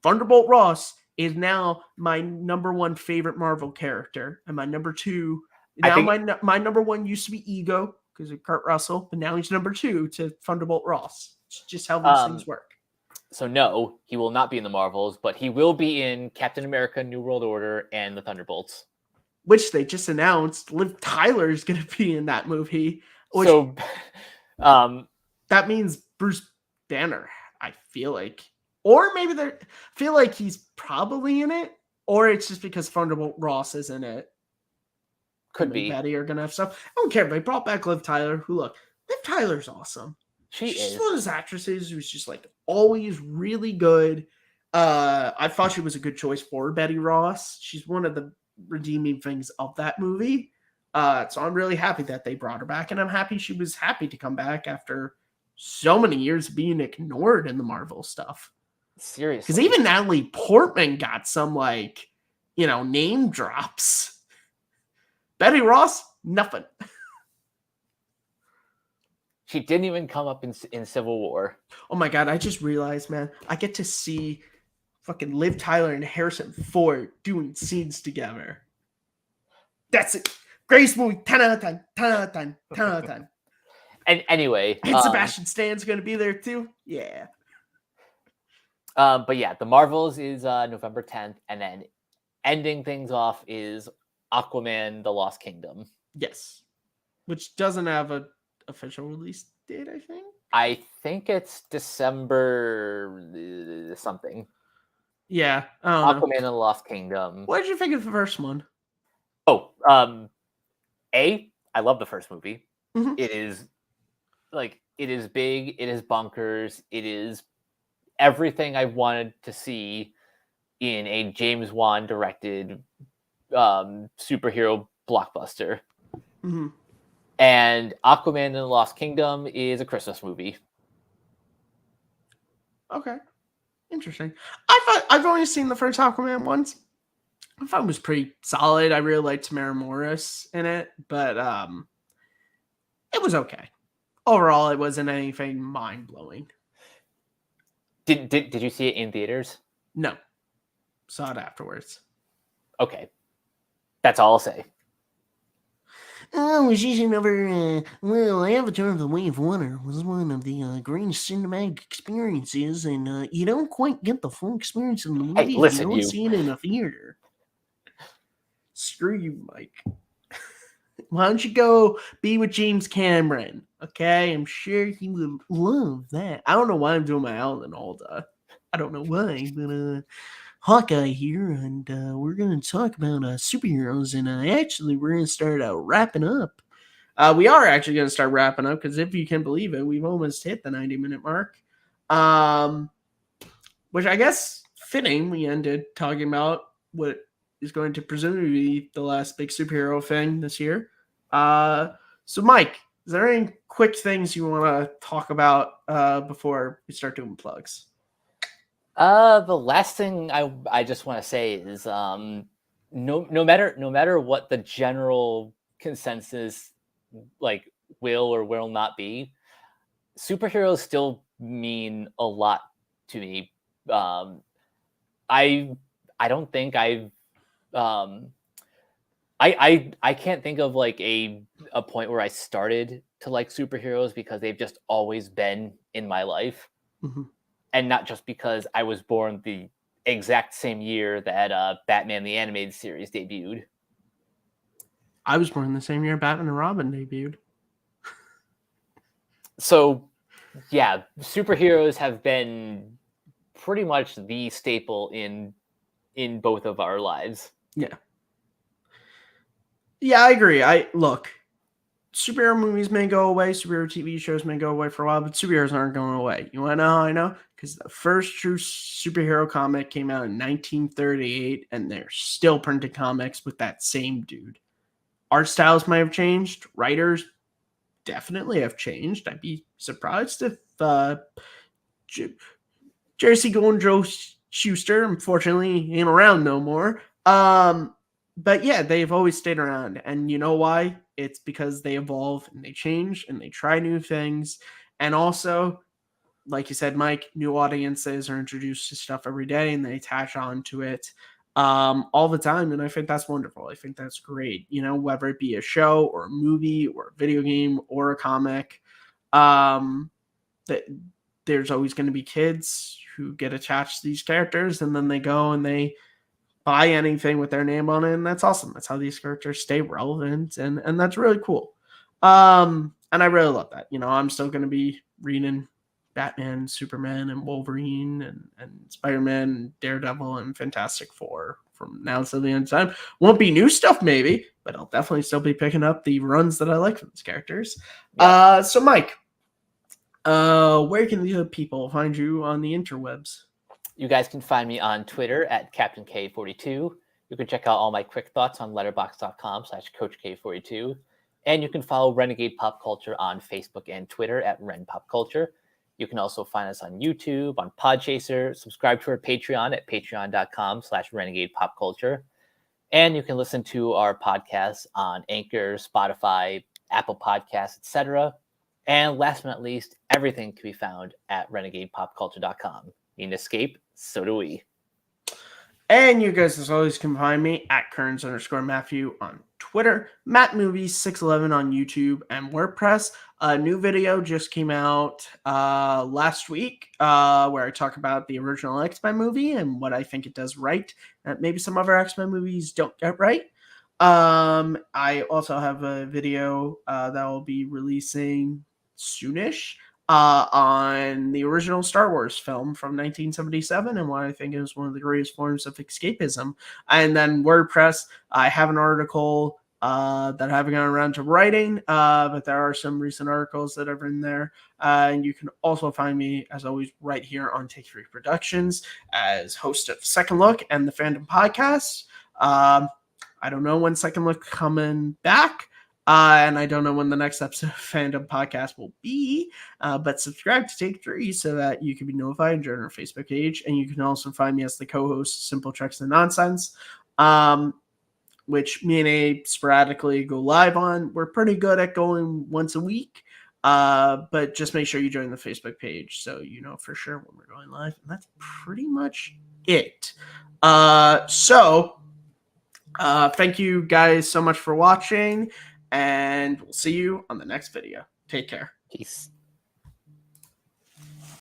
Thunderbolt Ross is now my number one favorite Marvel character, and my number two. Now my number one used to be Ego because of Kurt Russell, but now he's number two to Thunderbolt Ross. It's just how these things work. So no, he will not be in the Marvels, but he will be in Captain America: New World Order and the Thunderbolts, which they just announced. Liv Tyler is going to be in that movie. Which, so that means Bruce Banner. I feel like. Or maybe I feel like he's probably in it, or it's just because Thunderbolt Ross is in it. Could be. Betty are gonna have stuff. I don't care. They brought back Liv Tyler. Liv Tyler's awesome. She's one of those actresses who's just like always really good. I thought she was a good choice for Betty Ross. She's one of the redeeming things of that movie. So I'm really happy that they brought her back, and I'm happy she was happy to come back after so many years being ignored in the Marvel stuff. Seriously. Because even Natalie Portman got some, name drops. Betty Ross, nothing. She didn't even come up in Civil War. Oh my god, I just realized, man, I get to see fucking Liv Tyler and Harrison Ford doing scenes together. That's it. Greatest movie, 10 out of 10, 10 out of 10, 10 out of 10. And anyway, And Sebastian Stan's going to be there too. Yeah. But yeah, The Marvels is November 10th, and then ending things off is Aquaman: The Lost Kingdom. Yes. Which doesn't have an official release date, I think. I think it's December something. Yeah. Aquaman and the Lost Kingdom. What did you think of the first one? Oh, I love the first movie. Mm-hmm. It is big, it is bonkers, it is everything I wanted to see in a James Wan directed superhero blockbuster. Mm-hmm. And Aquaman and the Lost Kingdom is a Christmas movie. Okay. Interesting. I've only seen the first Aquaman once. I thought it was pretty solid. I really liked Tamara Morris in it, but it was okay. Overall, it wasn't anything mind blowing. Did you see it in theaters? No. Saw it afterwards. Okay. That's all I'll say. Oh, it's just another, Avatar of the Way of Water was one of the greatest cinematic experiences, and you don't quite get the full experience of the movie if listen, you don't you. see it in a theater. Screw you, Mike. Why don't you go be with James Cameron? Okay, I'm sure he would love that. I don't know why I'm doing my Alan Alda. I don't know why, but Hawkeye here, and we're going to talk about superheroes, and actually we're going to start wrapping up. We are actually going to start wrapping up, because if you can believe it, we've almost hit the 90-minute mark. Which I guess fitting, we ended talking about what is going to presumably be the last big superhero thing this year. So Mike, is there any quick things you want to talk about before we start doing plugs? The last thing I just want to say is no matter what the general consensus like will or will not be, superheroes still mean a lot to me. I don't think I've I can't think of like a point where I started to like superheroes, because they've just always been in my life. Mm-hmm. And not just because I was born the exact same year that Batman the Animated Series debuted. I was born the same year Batman and Robin debuted. So, yeah, superheroes have been pretty much the staple in both of our lives. Yeah. Yeah, I agree. Look, superhero movies may go away, superhero TV shows may go away for a while, but superheroes aren't going away. You want to know how I know? Because the first true superhero comic came out in 1938, and they're still printing comics with that same dude. Art styles might have changed. Writers definitely have changed. I'd be surprised if Jerry Siegel and Joe Shuster, unfortunately, ain't around no more. But yeah, they've always stayed around. And you know why? It's because they evolve and they change and they try new things. And also, like you said, Mike, new audiences are introduced to stuff every day and they attach on to it all the time. And I think that's wonderful. I think that's great. You know, whether it be a show or a movie or a video game or a comic, that there's always going to be kids who get attached to these characters, and then they go and they buy anything with their name on it, and that's awesome. That's how these characters stay relevant, and that's really cool. And I really love that. You know, I'm still going to be reading Batman, Superman, and Wolverine, and Spider-Man, and Daredevil, and Fantastic Four from now till the end of time. Won't be new stuff, maybe, but I'll definitely still be picking up the runs that I like from these characters. Yeah. So Mike, where can the people find you on the interwebs? You guys can find me on Twitter at Captain K42. You can check out all my quick thoughts on letterboxd.com/CoachK42. And you can follow Renegade Pop Culture on Facebook and Twitter at Ren Pop Culture. You can also find us on YouTube, on Podchaser, subscribe to our Patreon at patreon.com/Renegade Pop Culture. And you can listen to our podcasts on Anchor, Spotify, Apple Podcasts, etc. And last but not least, everything can be found at renegadepopculture.com. You need an escape, so do we. And you guys, as always, can find me at Kearns_Matthew on Twitter, MattMovies611 on YouTube and WordPress. A new video just came out last week where I talk about the original X-Men movie and what I think it does right that maybe some other X-Men movies don't get right. I also have a video that will be releasing soonish on the original Star Wars film from 1977 and what I think is one of the greatest forms of escapism. And then WordPress, I have an article that I haven't gotten around to writing, but there are some recent articles that are in there. And you can also find me, as always, right here on Take 3 Productions as host of Second Look and the Fandom podcast. I don't know when Second Look coming back. And I don't know when the next episode of Fandom Podcast will be, but subscribe to Take 3 so that you can be notified and join our Facebook page. And you can also find me as the co-host of Simple Treks and Nonsense, which me and Abe sporadically go live on. We're pretty good at going once a week, but just make sure you join the Facebook page so you know for sure when we're going live. And that's pretty much it. Thank you guys so much for watching. And we'll see you on the next video. Take care. Peace.